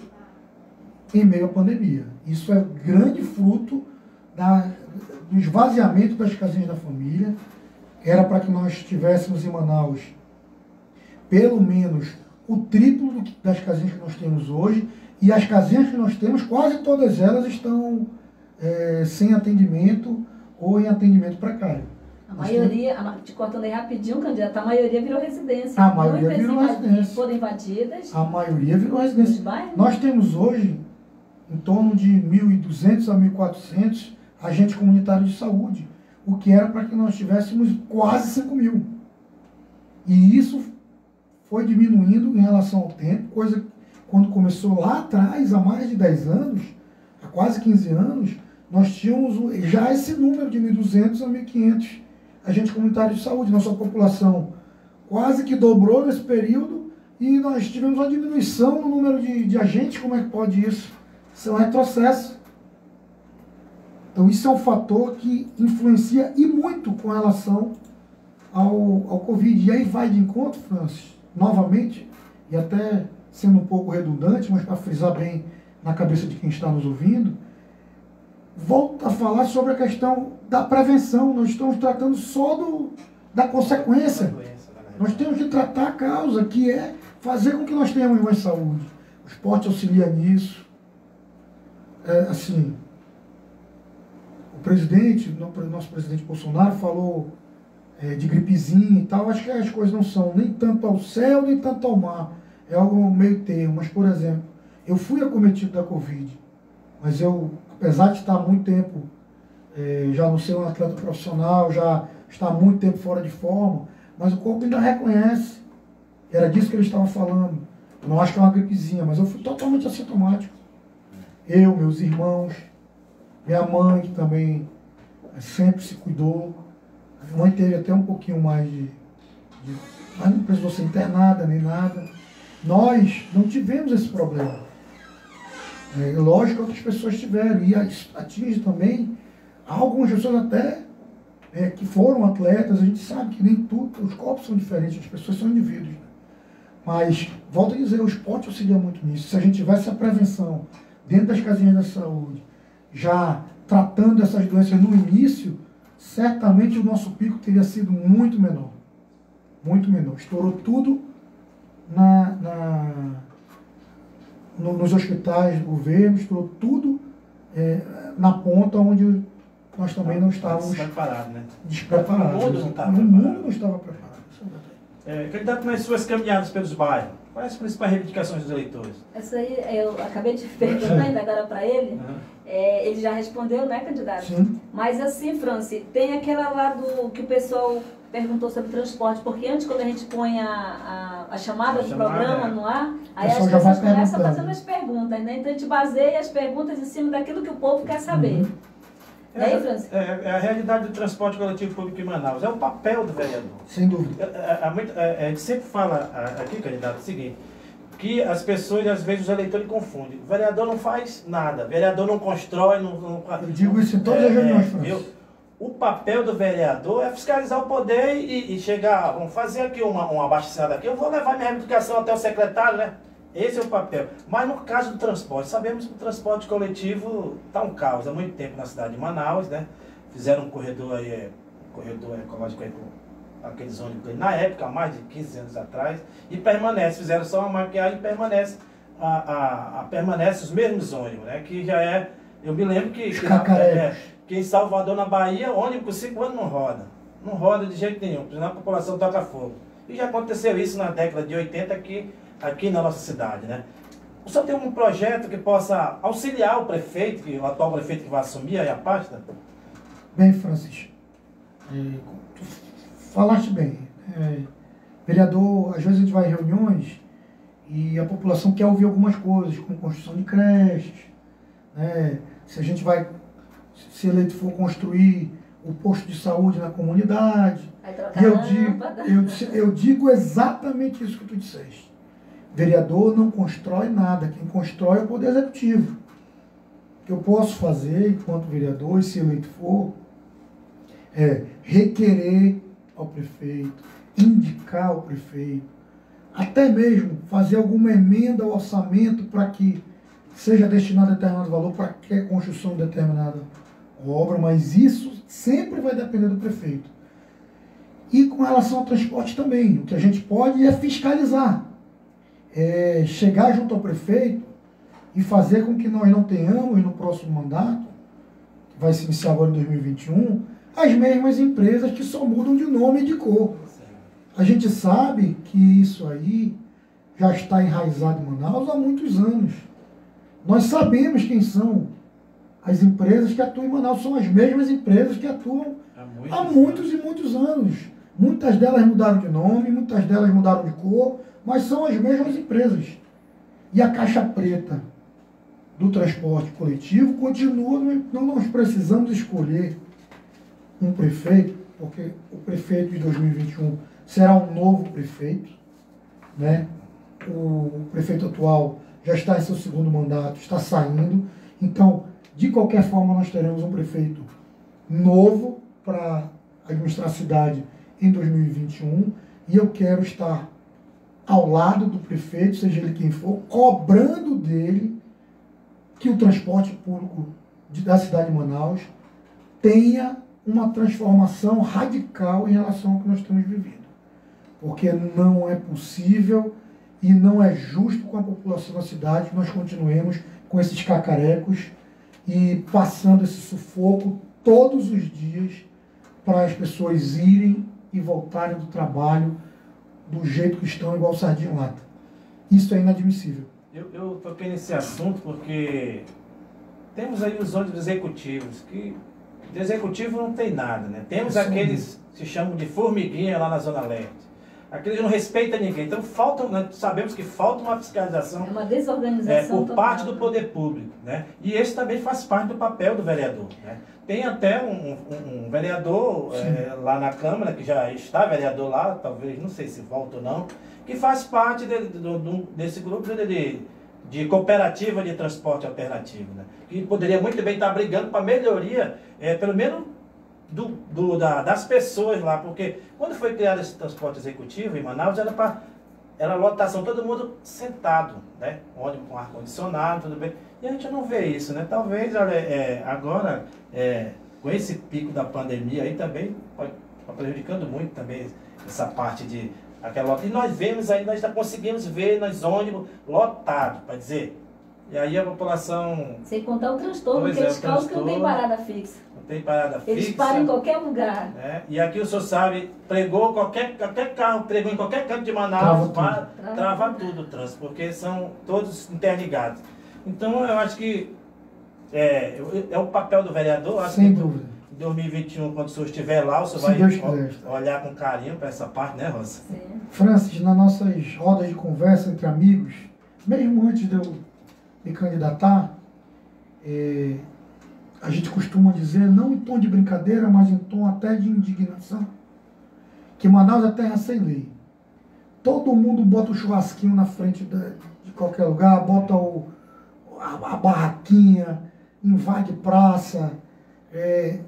em meio à pandemia. Isso é grande fruto do esvaziamento das casinhas da família. Era para que nós tivéssemos em Manaus pelo menos o triplo das casinhas que nós temos hoje. E as casinhas que nós temos, quase todas elas estão sem atendimento ou em atendimento precário. A maioria, te cortando aí rapidinho, candidato, a maioria virou residência. A maioria virou residência. Foram invadidas. A maioria virou residência. Bairros? Nós temos hoje em torno de 1.200 a 1.400 agentes comunitários de saúde, o que era para que nós tivéssemos quase 5.000. E isso foi diminuindo em relação ao tempo, coisa que quando começou lá atrás, há mais de 10 anos, há quase 15 anos, nós tínhamos já esse número de 1.200 a 1.500 agentes comunitários de saúde. Nossa população quase que dobrou nesse período e nós tivemos uma diminuição no número de agentes. Como é que pode isso? Isso é um retrocesso. Então isso é um fator que influencia e muito com relação ao Covid. E aí vai de encontro, Francis, novamente, e até sendo um pouco redundante, mas para frisar bem na cabeça de quem está nos ouvindo, volto a falar sobre a questão da prevenção. Nós estamos tratando só da consequência. Nós temos que tratar a causa, que é fazer com que nós tenhamos mais saúde. O esporte auxilia nisso. presidente, nosso presidente Bolsonaro falou de gripezinha e tal. Acho que as coisas não são nem tanto ao céu, nem tanto ao mar. É algo meio termo. Mas, por exemplo, eu fui acometido da Covid, mas eu, apesar de estar há muito tempo, já não ser um atleta profissional, já estar há muito tempo fora de forma, mas o corpo ainda reconhece. Era disso que ele estava falando. Eu não acho que é uma gripezinha, mas eu fui totalmente assintomático. Eu, meus irmãos, minha mãe, que também sempre se cuidou. A minha mãe teve até um pouquinho mais mas não precisou ser internada nem nada. Nós não tivemos esse problema. Lógico que outras pessoas tiveram. E atinge também algumas pessoas até que foram atletas. A gente sabe que nem tudo, os corpos são diferentes, as pessoas são indivíduos. Mas, volto a dizer, o esporte auxilia muito nisso. Se a gente tivesse a prevenção dentro das casinhas da saúde, já tratando essas doenças no início, certamente o nosso pico teria sido muito menor. Muito menor. Estourou tudo nos hospitais do governo, estourou tudo na ponta onde nós também não estávamos despreparados. O mundo não estava preparado. O mundo não estava preparado. Candidato, nas suas caminhadas pelos bairros, quais as principais reivindicações dos eleitores? Essa aí, eu acabei de perguntar ainda agora para ele. Uhum. Ele já respondeu, né, candidato? Sim. Mas assim, Franci, tem aquela lá que o pessoal perguntou sobre transporte, porque antes, quando a gente põe a chamada do programa no ar, aí as pessoas começam fazendo as perguntas, né? Então a gente baseia as perguntas em cima daquilo que o povo quer saber. E aí, Franci? A realidade do transporte coletivo público em Manaus é o papel do vereador. Sem dúvida. A gente sempre fala aqui, candidato, o seguinte, que as pessoas, às vezes, os eleitores confundem. O vereador não faz nada, o vereador não constrói, Eu digo isso em todas as reuniões, Franci. O papel do vereador é fiscalizar o poder e chegar, vamos fazer aqui uma abaixada aqui, eu vou levar minha reivindicação até o secretário, né? Esse é o papel. Mas no caso do transporte, sabemos que o transporte coletivo está um caos há muito tempo na cidade de Manaus, né? Fizeram um corredor aí, corredor ecológico aí com aqueles ônibus na época, há mais de 15 anos atrás, e permanece, fizeram só uma maquiagem e permanece, permanece os mesmos ônibus, né? Que já é, eu me lembro que em Salvador, na Bahia, ônibus com 5 anos não roda. Não roda de jeito nenhum, senão a população toca fogo. E já aconteceu isso na década de 80 aqui na nossa cidade, né? O senhor tem um projeto que possa auxiliar o prefeito, o atual prefeito que vai assumir aí a pasta? Bem, Francisco, tu falaste bem. Vereador, às vezes a gente vai em reuniões e a população quer ouvir algumas coisas, como construção de creches, né? Se eleito for construir o posto de saúde na comunidade. E eu digo exatamente isso que tu disseste. Vereador não constrói nada, quem constrói é o Poder Executivo. O que eu posso fazer, enquanto vereador, e se eleito for, é requerer ao prefeito, indicar ao prefeito, até mesmo fazer alguma emenda ao orçamento para que seja destinado a determinado valor para a construção de determinada obra, mas isso sempre vai depender do prefeito. E com relação ao transporte também, o que a gente pode é fiscalizar. Chegar junto ao prefeito e fazer com que nós não tenhamos no próximo mandato, que vai se iniciar agora em 2021, as mesmas empresas que só mudam de nome e de cor. A gente sabe que isso aí já está enraizado em Manaus há muitos anos. Nós sabemos quem são as empresas que atuam em Manaus, são as mesmas empresas que atuam há muitos e muitos anos. Muitas delas mudaram de nome, muitas delas mudaram de cor, mas são as mesmas empresas. E a caixa preta do transporte coletivo continua, não nós precisamos escolher um prefeito, porque o prefeito de 2021 será um novo prefeito, né? O prefeito atual já está em seu segundo mandato, está saindo, então, de qualquer forma, nós teremos um prefeito novo para administrar a cidade em 2021, e eu quero estar ao lado do prefeito, seja ele quem for, cobrando dele que o transporte público da cidade de Manaus tenha uma transformação radical em relação ao que nós temos vivido. Porque não é possível e não é justo com a população da cidade que nós continuemos com esses cacarecos e passando esse sufoco todos os dias para as pessoas irem e voltarem do trabalho do jeito que estão, igual sardinha em lata. Isso é inadmissível. Eu toquei nesse assunto porque temos aí os ônibus executivos, que de executivo não tem nada, né? Temos aqueles que se chamam de formiguinha lá na Zona Leste. Aqueles não respeitam ninguém. Então nós sabemos que falta uma fiscalização. É uma desorganização por parte do poder público, né? E esse também faz parte do papel do vereador, né? Tem até um vereador lá na Câmara, que já está vereador lá, talvez, não sei se volta ou não, que faz parte desse grupo de cooperativa de transporte alternativo, né? Que poderia muito bem estar brigando para melhoria, pelo menos das pessoas lá, porque quando foi criado esse transporte executivo em Manaus, era lotação, todo mundo sentado, né? Ônibus com ar-condicionado, tudo bem. E a gente não vê isso, né? Talvez agora, com esse pico da pandemia aí também, pode estar prejudicando muito também essa parte de aquela lota. E nós vemos aí, nós já conseguimos ver nos ônibus lotados, para dizer. E aí a população... Sem contar o transtorno que eles causam, que não tem parada fixa. Não tem parada fixa. Eles param em qualquer lugar. Né? E aqui o senhor sabe, pregou qualquer carro, pregou em qualquer canto de Manaus, trava tudo o trânsito, porque são todos interligados. Então eu acho que é o papel do vereador. Acho Sem que dúvida. Em 2021, quando o senhor estiver lá, o senhor vai olhar com carinho para essa parte, né, Rosa? Sim. Francis, nas nossas rodas de conversa entre amigos, mesmo antes de eu me candidatar, a gente costuma dizer, não em tom de brincadeira, mas em tom até de indignação, que Manaus é terra sem lei. Todo mundo bota o churrasquinho na frente de qualquer lugar, bota a barraquinha, invade praça,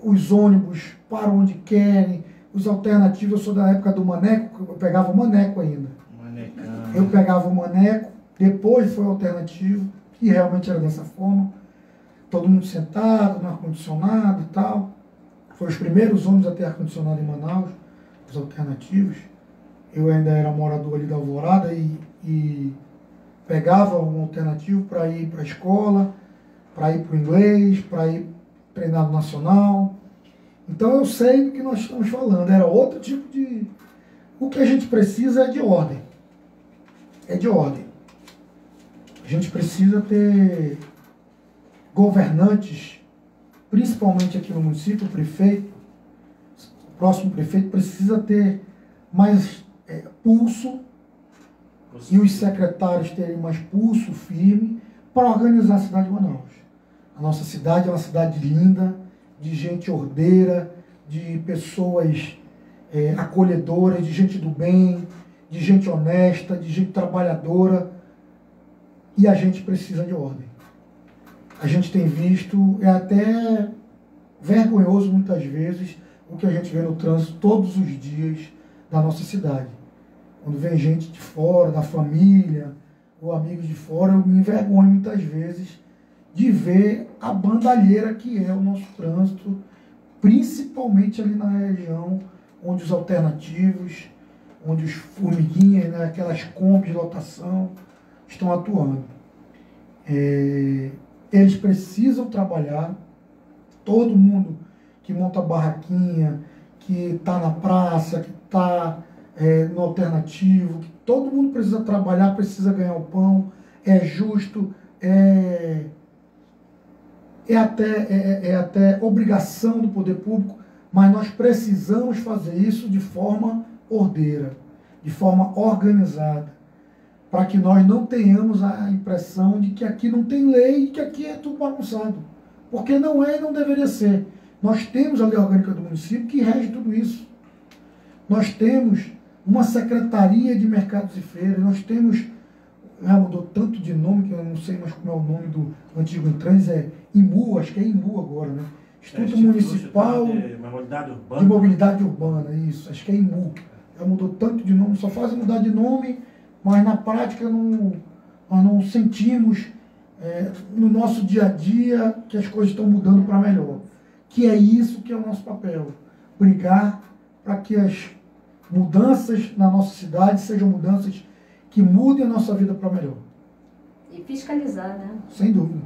os ônibus param onde querem, os alternativos. Eu sou da época do maneco, eu pegava o maneco ainda. Manecão. Eu pegava o maneco, depois foi o alternativo, e realmente era dessa forma. Todo mundo sentado, no ar-condicionado e tal. Foram os primeiros ônibus a ter ar-condicionado em Manaus, os alternativos. Eu ainda era morador ali da Alvorada e pegava um alternativo para ir para a escola, para ir para o inglês, para ir treinar no nacional. Então eu sei do que nós estamos falando. Era outro tipo de... O que a gente precisa é de ordem. É de ordem. A gente precisa ter governantes, principalmente aqui no município, o prefeito, o próximo prefeito precisa ter mais pulso, e os secretários terem mais pulso firme para organizar a cidade de Manaus. A nossa cidade é uma cidade linda, de gente ordeira, de pessoas acolhedoras, de gente do bem, de gente honesta, de gente trabalhadora, e a gente precisa de ordem. A gente tem visto, é até vergonhoso muitas vezes, o que a gente vê no trânsito todos os dias da nossa cidade. Quando vem gente de fora, da família, ou amigos de fora, eu me envergonho muitas vezes de ver a bandalheira que é o nosso trânsito, principalmente ali na região onde os alternativos, onde os formiguinhas, né, aquelas combis de lotação estão atuando. Eles precisam trabalhar, todo mundo que monta barraquinha, que está na praça, que está no alternativo, que todo mundo precisa trabalhar, precisa ganhar o pão, é justo, é até obrigação do poder público, mas nós precisamos fazer isso de forma ordeira, de forma organizada, para que nós não tenhamos a impressão de que aqui não tem lei e que aqui é tudo bagunçado. Porque não é e não deveria ser. Nós temos a lei orgânica do município que rege tudo isso. Nós temos uma secretaria de mercados e feiras, nós temos, já mudou tanto de nome que eu não sei mais como é o nome do antigo Intrans, IMU, acho que é IMU agora, né? Instituto Municipal de Mobilidade Urbana, isso, acho que é IMU. Já mudou tanto de nome, só fazem mudar de nome, mas na prática nós não sentimos no nosso dia a dia que as coisas estão mudando para melhor. Que é isso que é o nosso papel, brigar para que as mudanças na nossa cidade sejam mudanças que mudem a nossa vida para melhor. E fiscalizar, né? Sem dúvida.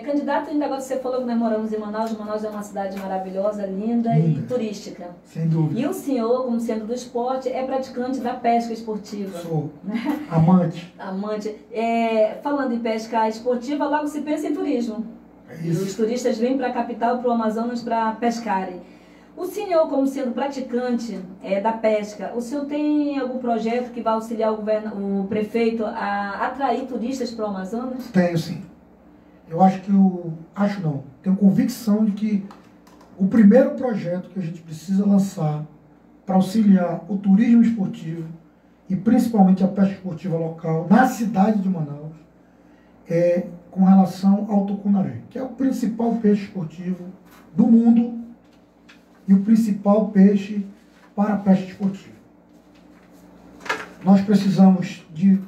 Candidato, ainda agora você falou que nós moramos em Manaus. Manaus é uma cidade maravilhosa, linda e turística. Sem dúvida. E o senhor, como sendo do esporte, é praticante da pesca esportiva. Sou. Amante. Amante. Falando em pesca esportiva, logo se pensa em turismo. É isso. Os turistas vêm para a capital, para o Amazonas, para pescarem. O senhor, como sendo praticante da pesca, o senhor tem algum projeto que vai auxiliar o prefeito a atrair turistas para o Amazonas? Tenho, sim. Eu acho que tenho convicção de que o primeiro projeto que a gente precisa lançar para auxiliar o turismo esportivo e principalmente a pesca esportiva local na cidade de Manaus é com relação ao tucunaré, que é o principal peixe esportivo do mundo e o principal peixe para a pesca esportiva. Nós precisamos de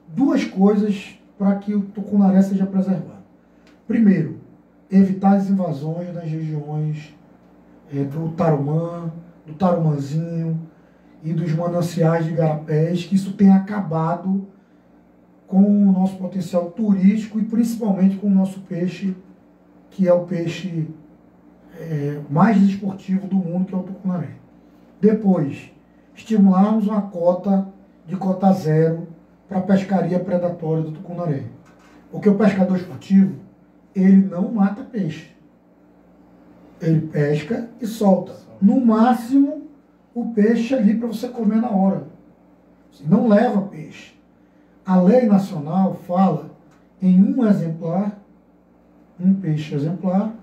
duas coisas para que o tucunaré seja preservado. Primeiro, evitar as invasões nas regiões do Tarumã, do Tarumanzinho e dos mananciais de igarapés, que isso tem acabado com o nosso potencial turístico e principalmente com o nosso peixe, que é o peixe mais esportivo do mundo, que é o tucunaré. Depois, estimularmos uma cota zero para a pescaria predatória do tucunaré. Porque o pescador esportivo, ele não mata peixe. Ele pesca e solta. No máximo, o peixe ali para você comer na hora. Você não leva peixe. A lei nacional fala em um peixe exemplar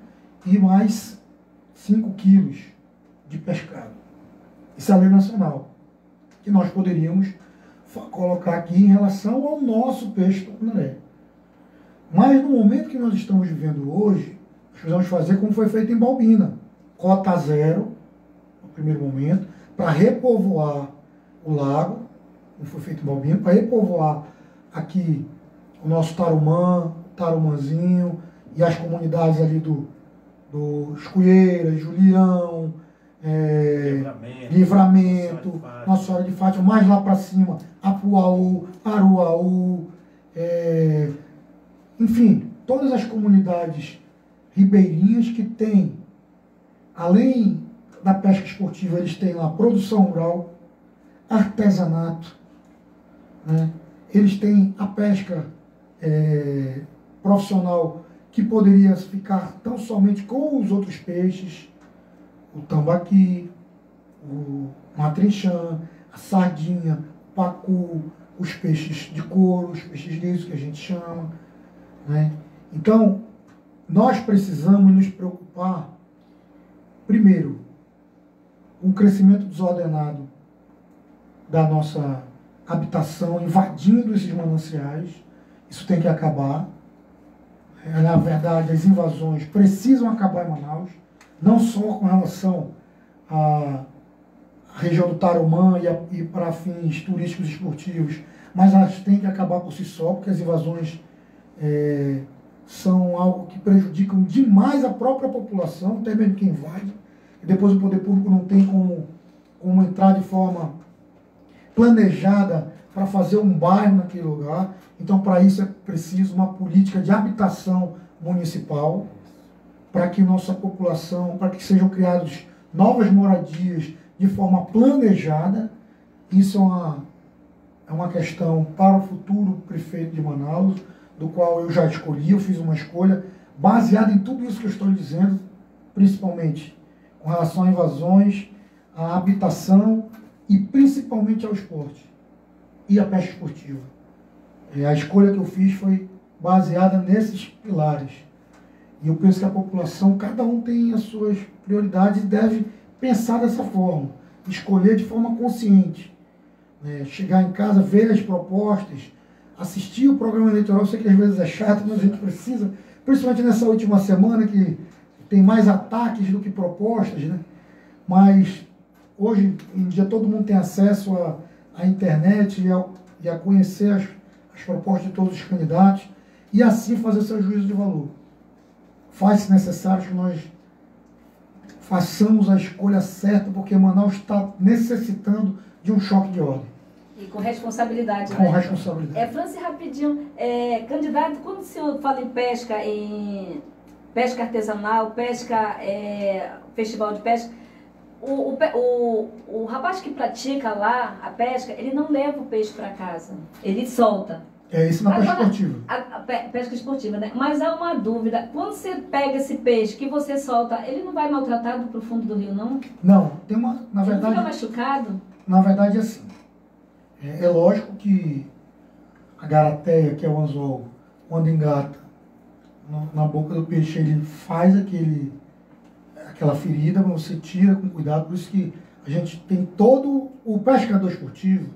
e mais 5 quilos de pescado. Isso é a lei nacional, que nós poderíamos colocar aqui em relação ao nosso peixe tucunaré. Mas no momento que nós estamos vivendo hoje, nós precisamos fazer como foi feito em Balbina. Cota zero, no primeiro momento, para repovoar o lago, como foi feito em Balbina, para repovoar aqui o nosso Tarumã, Tarumanzinho e as comunidades ali do Escoeira, Julião, Livramento, Nossa Senhora de Fátima, mais lá para cima, Apuaú, Aruaú, enfim, todas as comunidades ribeirinhas que têm, além da pesca esportiva, eles têm lá produção rural, artesanato, né? Eles têm a pesca profissional, que poderia ficar tão somente com os outros peixes, o tambaqui, o matrinchã, a sardinha, o pacu, os peixes de couro, os peixes lisos que a gente chama, né? Então, nós precisamos nos preocupar, primeiro, com o crescimento desordenado da nossa habitação, invadindo esses mananciais. Isso tem que acabar. Na verdade, as invasões precisam acabar em Manaus, não só com relação à região do Tarumã e para fins turísticos e esportivos, mas elas têm que acabar por si só, porque as invasões são algo que prejudicam demais a própria população, até mesmo quem invade, e depois o poder público não tem como entrar de forma planejada para fazer um bairro naquele lugar. Então, para isso é preciso uma política de habitação municipal, para que nossa população, para que sejam criadas novas moradias de forma planejada. Isso é uma questão para o futuro prefeito de Manaus, do qual eu já escolhi. Eu fiz uma escolha baseada em tudo isso que eu estou dizendo, principalmente com relação a invasões, à habitação e principalmente ao esporte e à pesca esportiva. A escolha que eu fiz foi baseada nesses pilares. E eu penso que a população, cada um tem as suas prioridades e deve pensar dessa forma, escolher de forma consciente. Chegar em casa, ver as propostas, assistir o programa eleitoral. Eu sei que às vezes é chato, mas a gente precisa, principalmente nessa última semana, que tem mais ataques do que propostas, né? Mas hoje em dia todo mundo tem acesso à internet e a conhecer as propostas de todos os candidatos e assim fazer seu juízo de valor. Faz-se necessário que nós façamos a escolha certa, porque Manaus está necessitando de um choque de ordem. E com responsabilidade, com né? responsabilidade. Francis, rapidinho, candidato, quando o senhor fala em pesca artesanal, pesca, festival de pesca, o rapaz que pratica lá a pesca, ele não leva o peixe para casa, ele solta. Isso na pesca esportiva. A pesca esportiva, né? Mas há uma dúvida, quando você pega esse peixe que você solta, ele não vai maltratado para o fundo do rio, não? Não, tem uma, na Ele verdade... fica machucado? Na verdade é assim, é lógico que a garateia, que é o anzol, quando engata na boca do peixe, ele faz aquela ferida, mas você tira com cuidado, por isso que a gente tem todo o pescador esportivo,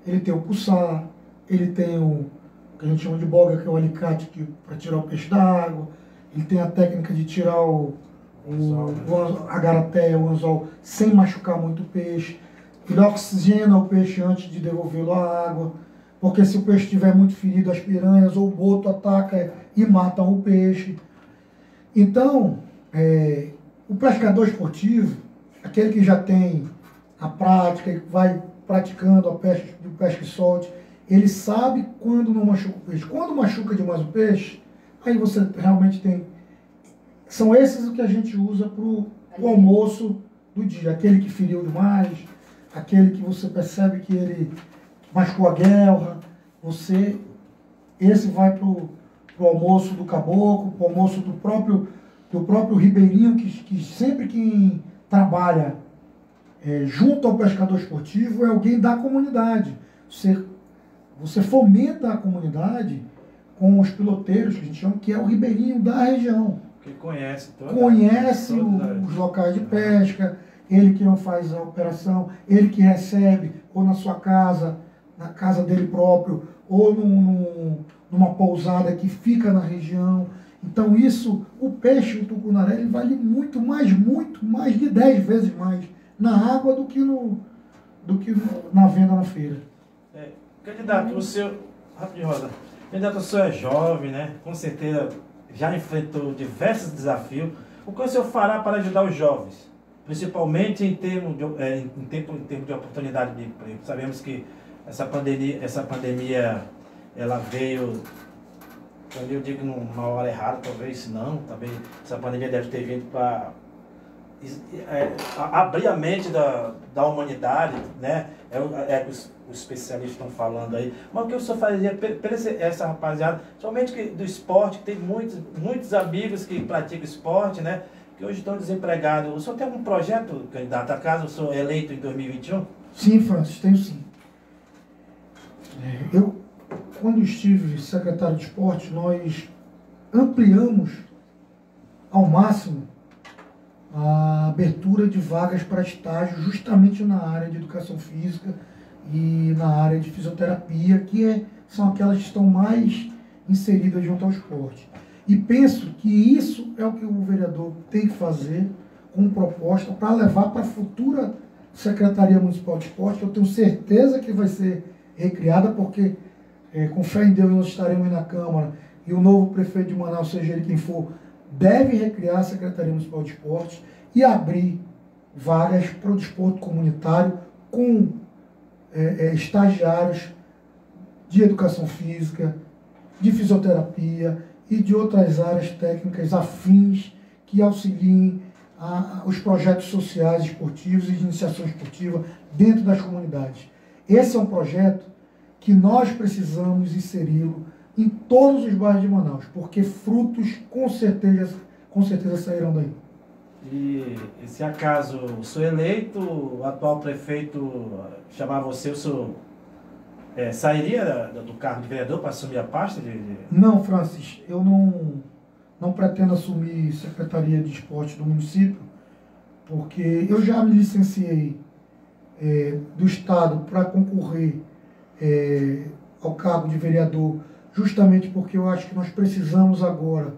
ele tem o puçar, ele tem o que a gente chama de boga, que é o alicate para tirar o peixe da água, ele tem a técnica de tirar a garateia, o anzol, sem machucar muito o peixe. Ele oxigena o peixe antes de devolvê-lo à água, porque se o peixe estiver muito ferido, as piranhas ou o boto atacam e matam o peixe. Então, o pescador esportivo, aquele que já tem a prática, que vai praticando a pesca e solte, ele sabe quando não machuca o peixe. Quando machuca demais o peixe, aí você realmente tem... São esses o que a gente usa para o almoço do dia. Aquele que feriu demais, aquele que você percebe que ele machucou a guelra, esse vai para o almoço do caboclo, para o almoço do próprio ribeirinho, que sempre quem trabalha junto ao pescador esportivo é alguém da comunidade. Você fomenta a comunidade com os piloteiros, que a gente chama, que é o ribeirinho da região. Que conhece os locais de pesca, ele que faz a operação, ele que recebe, ou na sua casa, na casa dele próprio, ou numa pousada que fica na região. Então o peixe, o tucunaré, ele vale muito mais de 10 vezes mais na água do que na venda na feira. Candidato, o senhor é jovem, né? Com certeza já enfrentou diversos desafios. O que o senhor fará para ajudar os jovens? Principalmente em termos de oportunidade de emprego. Sabemos que essa pandemia ela veio, eu digo numa hora errada, talvez não, também essa pandemia deve ter vindo para abrir a mente da humanidade, né? Os especialistas estão falando aí. Mas o que o senhor fazia para essa rapaziada, somente do esporte, que tem muitos amigos que praticam esporte, né? Que hoje estão desempregados. O senhor tem algum projeto, candidato, acaso o senhor é eleito em 2021? Sim, Francis, tenho sim. Eu, quando estive secretário de esporte, nós ampliamos ao máximo a abertura de vagas para estágio justamente na área de educação física e na área de fisioterapia, são aquelas que estão mais inseridas junto ao esporte. E penso que isso é o que o vereador tem que fazer como proposta para levar para a futura Secretaria Municipal de Esporte, que eu tenho certeza que vai ser recriada, porque com fé em Deus nós estaremos aí na Câmara e o novo prefeito de Manaus, seja ele quem for, deve recriar a Secretaria Municipal de Esporte e abrir vagas para o desporto comunitário com estagiários de educação física, de fisioterapia e de outras áreas técnicas afins que auxiliem os projetos sociais esportivos e de iniciação esportiva dentro das comunidades. Esse é um projeto que nós precisamos inseri-lo em todos os bairros de Manaus, porque frutos com certeza sairão daí. E se acaso o senhor eleito, o atual prefeito chamar você, o senhor sairia do cargo de vereador para assumir a pasta? Não, Francis, eu não pretendo assumir Secretaria de Esporte do município, porque eu já me licenciei do Estado para concorrer ao cargo de vereador, justamente porque eu acho que nós precisamos agora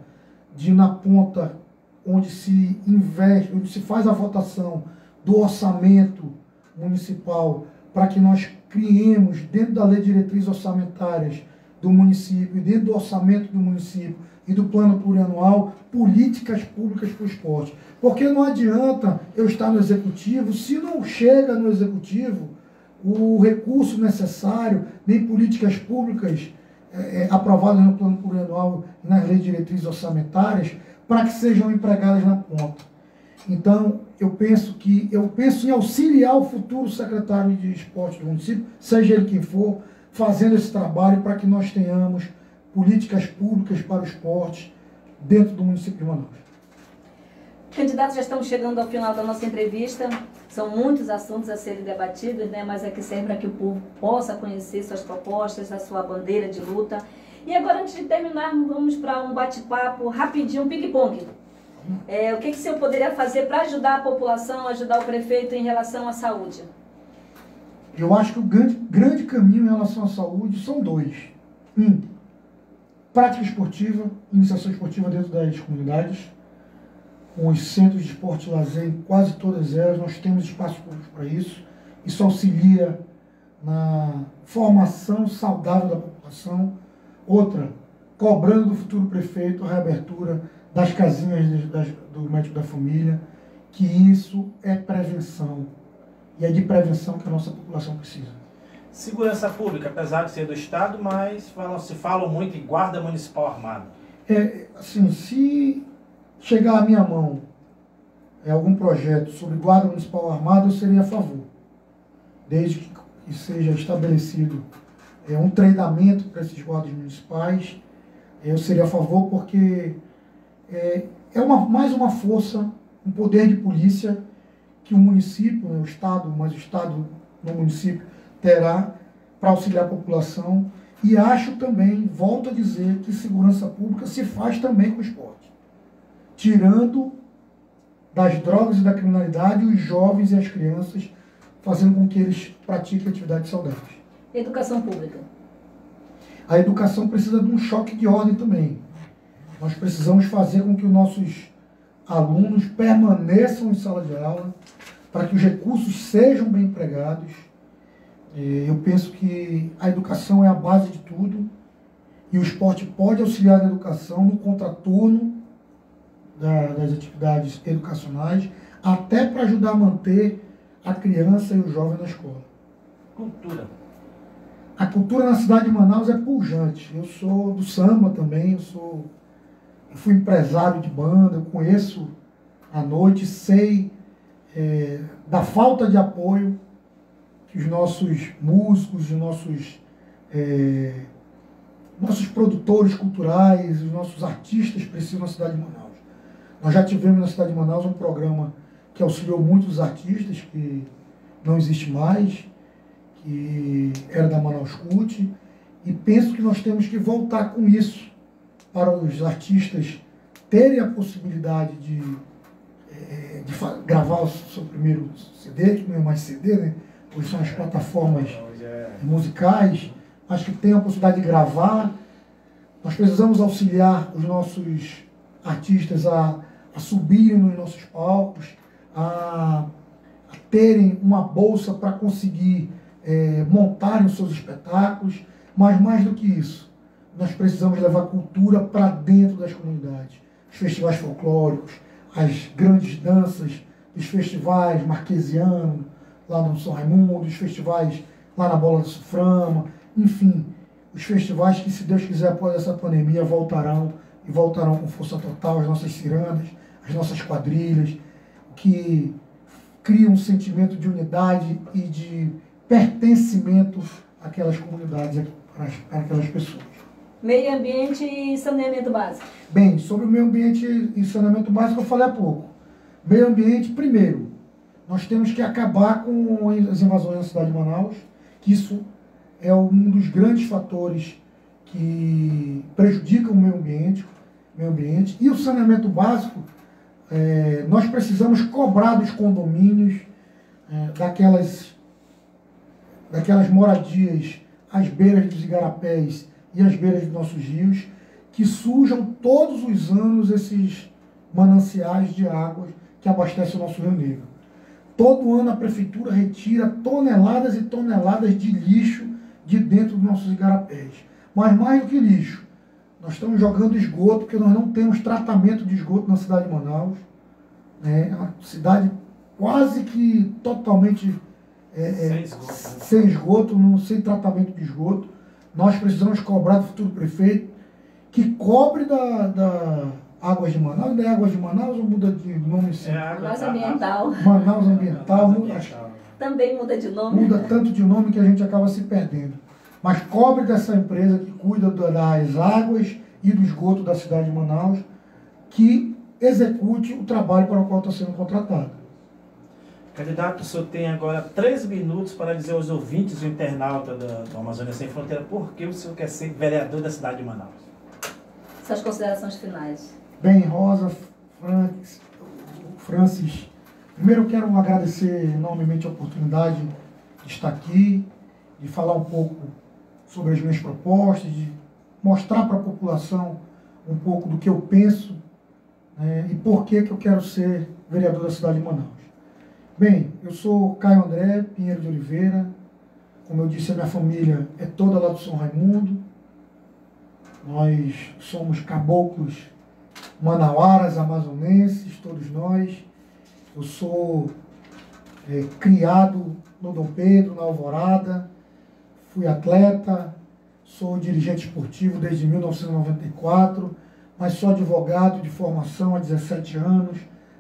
de, na ponta onde se investe, onde se faz a votação do orçamento municipal, para que nós criemos, dentro da lei de diretrizes orçamentárias do município, e dentro do orçamento do município e do plano plurianual, políticas públicas para o esporte. Porque não adianta eu estar no executivo, se não chega no executivo o recurso necessário, nem políticas públicas aprovadas no plano plurianual e nas leis de diretrizes orçamentárias para que sejam empregadas na ponta. Então, eu penso em auxiliar o futuro secretário de esporte do município, seja ele quem for, fazendo esse trabalho para que nós tenhamos políticas públicas para o esporte dentro do município de Manaus. Candidatos, já estamos chegando ao final da nossa entrevista. São muitos assuntos a serem debatidos, né? Mas aqui serve para que o povo possa conhecer suas propostas, a sua bandeira de luta. E agora, antes de terminar, vamos para um bate-papo rapidinho, um ping-pong. O que o senhor poderia fazer para ajudar a população, ajudar o prefeito em relação à saúde? Eu acho que o grande caminho em relação à saúde são dois. Prática esportiva, iniciação esportiva dentro das comunidades. Com os centros de esporte e lazer, em quase todas elas, nós temos espaço público para isso. Isso auxilia na formação saudável da população. Outra, cobrando do futuro prefeito a reabertura das casinhas do médico da família, que isso é prevenção. E é de prevenção que a nossa população precisa. Segurança pública, apesar de ser do Estado, mas se fala muito em guarda municipal armada. Assim, se chegar à minha mão algum projeto sobre guarda municipal armada, eu seria a favor. Desde que seja estabelecido um treinamento para esses guardas municipais, eu seria a favor, porque mais uma força, um poder de polícia que o município, o Estado, mas o Estado no município terá para auxiliar a população. E acho também, volto a dizer, que segurança pública se faz também com o esporte. Tirando das drogas e da criminalidade os jovens e as crianças, fazendo com que eles pratiquem atividades saudáveis. Educação pública. A educação precisa de um choque de ordem também. Nós precisamos fazer com que os nossos alunos permaneçam em sala de aula, para que os recursos sejam bem empregados. Eu penso que a educação é a base de tudo, e o esporte pode auxiliar na educação, no contraturno das atividades educacionais, até para ajudar a manter a criança e o jovem na escola. Cultura. A cultura na cidade de Manaus é pujante. Eu sou do samba também, eu fui empresário de banda, eu conheço a noite, sei da falta de apoio que os nossos músicos, os nossos produtores culturais, os nossos artistas precisam na cidade de Manaus. Nós já tivemos na cidade de Manaus um programa que auxiliou muitos artistas, que não existe mais, que era da Manaus Cult, e penso que nós temos que voltar com isso, para os artistas terem a possibilidade de gravar o seu primeiro CD, que não é mais CD, né? Pois são as plataformas musicais, mas que tenham a possibilidade de gravar. Nós precisamos auxiliar os nossos artistas a subirem nos nossos palcos, a terem uma bolsa para conseguir montarem os seus espetáculos, mas mais do que isso, nós precisamos levar cultura para dentro das comunidades. Os festivais folclóricos, as grandes danças, os festivais marquesianos, lá no São Raimundo, os festivais lá na Bola do Suframa, enfim, os festivais que, se Deus quiser, após essa pandemia, voltarão com força total, as nossas cirandas, as nossas quadrilhas, que criam um sentimento de unidade e de pertencimento àquelas comunidades, àquelas pessoas. Meio ambiente e saneamento básico. Bem, sobre o meio ambiente e saneamento básico eu falei há pouco. Meio ambiente, primeiro, nós temos que acabar com as invasões na cidade de Manaus, que isso é um dos grandes fatores que prejudicam o meio ambiente. E o saneamento básico, nós precisamos cobrar dos condomínios, daquelas moradias às beiras dos igarapés e às beiras dos nossos rios, que sujam todos os anos esses mananciais de água que abastecem o nosso Rio Negro. Todo ano a prefeitura retira toneladas e toneladas de lixo de dentro dos nossos igarapés. Mas mais do que lixo, nós estamos jogando esgoto, porque nós não temos tratamento de esgoto na cidade de Manaus. É uma cidade quase que totalmente sem esgoto, sem tratamento de esgoto. Nós precisamos cobrar do futuro prefeito que cobre da Águas de Manaus. Não é Águas de Manaus ou muda de nome? Manaus Ambiental. Manaus Ambiental. Também muda de nome. Muda tanto de nome que a gente acaba se perdendo. Mas cobre dessa empresa que cuida das águas e do esgoto da cidade de Manaus, que execute o trabalho para o qual está sendo contratado. Candidato, o senhor tem agora 3 minutos para dizer aos ouvintes do internauta do Amazônia Sem Fronteira por que o senhor quer ser vereador da cidade de Manaus. Suas considerações finais. Bem, Rosa, Francis, primeiro eu quero agradecer enormemente a oportunidade de estar aqui, de falar um pouco sobre as minhas propostas, de mostrar para a população um pouco do que eu penso, né, e por que eu quero ser vereador da cidade de Manaus. Bem, eu sou Caio André Pinheiro de Oliveira, como eu disse, a minha família é toda lá do São Raimundo, nós somos caboclos manauaras, amazonenses, todos nós. Eu sou criado no Dom Pedro, na Alvorada, fui atleta, sou dirigente esportivo desde 1994, mas sou advogado de formação há 17 anos,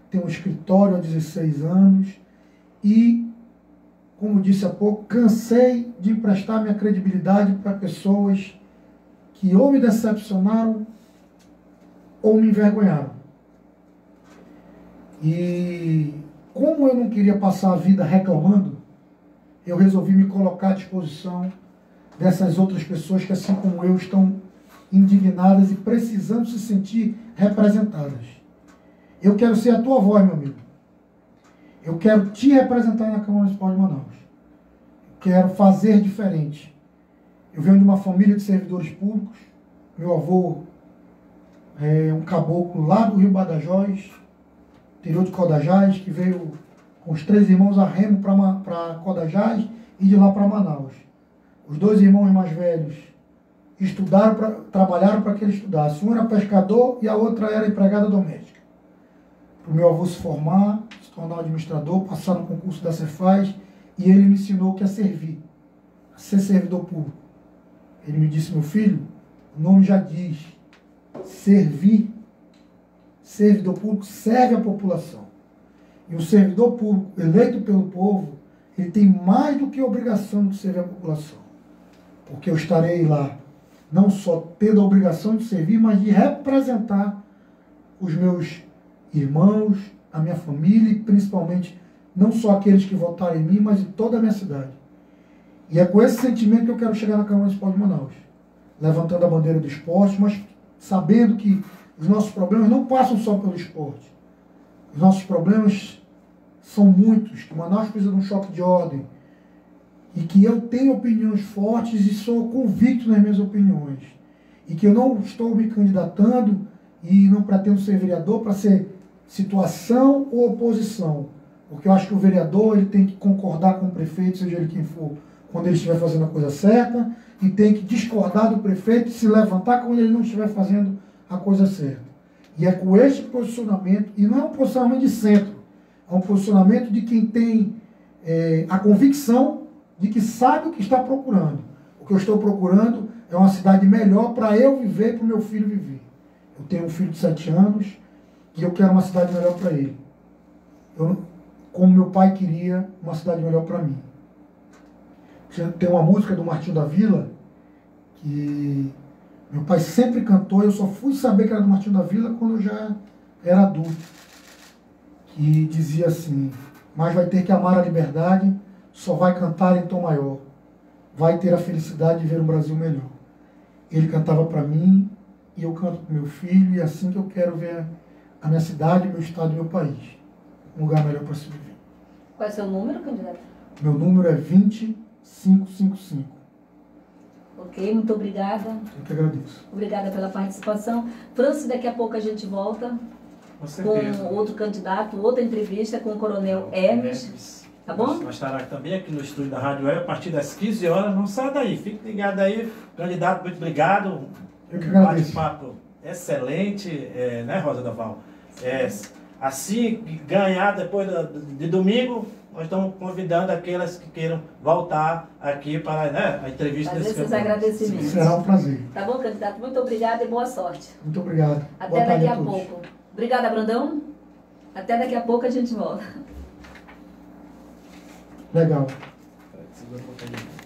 tenho um escritório há 16 anos e, como disse há pouco, cansei de emprestar minha credibilidade para pessoas que ou me decepcionaram ou me envergonharam. E como eu não queria passar a vida reclamando, eu resolvi me colocar à disposição dessas outras pessoas que, assim como eu, estão indignadas e precisando se sentir representadas. Eu quero ser a tua voz, meu amigo. Eu quero te representar na Câmara Municipal de Manaus. Eu quero fazer diferente. Eu venho de uma família de servidores públicos. Meu avô é um caboclo lá do Rio Badajoz, interior de Codajás, que veio com os 3 irmãos a remo para Codajás e de lá para Manaus. Os 2 irmãos mais velhos trabalharam para que ele estudasse. Um era pescador e a outra era empregada doméstica. Para o meu avô se formar, se tornar administrador, passar no concurso da Cefaz, e ele me ensinou que é servir, a ser servidor público. Ele me disse: meu filho, o nome já diz, servir. Servidor público serve a população. E o servidor público eleito pelo povo, ele tem mais do que obrigação de servir a população. Porque eu estarei lá, não só tendo a obrigação de servir, mas de representar os meus irmãos, a minha família e principalmente não só aqueles que votaram em mim, mas de toda a minha cidade. E é com esse sentimento que eu quero chegar na Câmara Municipal de Manaus, levantando a bandeira do esporte, mas sabendo que os nossos problemas não passam só pelo esporte. Os nossos problemas são muitos, que Manaus precisa de um choque de ordem, e que eu tenho opiniões fortes e sou convicto nas minhas opiniões, e que eu não estou me candidatando e não pretendo ser vereador para ser situação ou oposição, porque eu acho que o vereador ele tem que concordar com o prefeito, seja ele quem for, quando ele estiver fazendo a coisa certa, e tem que discordar do prefeito e se levantar quando ele não estiver fazendo a coisa certa. E é com este posicionamento, e não é um posicionamento de centro, é um posicionamento de quem tem a convicção de que sabe o que está procurando. O que eu estou procurando é uma cidade melhor para eu viver e para o meu filho viver. Eu tenho um filho de 7 anos e eu quero uma cidade melhor para ele. Como meu pai queria uma cidade melhor para mim. Tem uma música do Martinho da Vila que meu pai sempre cantou, eu só fui saber que era do Martinho da Vila quando eu já era adulto. Que dizia assim: mas vai ter que amar a liberdade, só vai cantar em tom maior. Vai ter a felicidade de ver um Brasil melhor. Ele cantava para mim e eu canto para meu filho, e é assim que eu quero ver a minha cidade, meu estado e meu país. Um lugar melhor para se viver. Qual é o seu número, candidato? Meu número é 20555. Ok, muito obrigada. Eu que agradeço. Obrigada pela participação. Francis, daqui a pouco a gente volta com outro candidato, outra entrevista com o Coronel Hermes. Tá bom? Nós estará também aqui no estúdio da Rádio Web a partir das 15 horas. Não saia daí, fique ligado aí. Candidato, muito obrigado. Eu que agradeço. Bate-papo excelente, né, Rosa Daval? Assim que ganhar depois de domingo, nós estamos convidando aquelas que queiram voltar aqui para, né, a entrevista fazer desse esses campeonato. agradecimentos. Será um prazer. Tá bom, candidato? Muito obrigada e boa sorte. Muito obrigado. Até Boa tarde daqui a todos. pouco. Obrigada, Brandão. Até daqui a pouco a gente volta. Legal. Segura um pouquinho.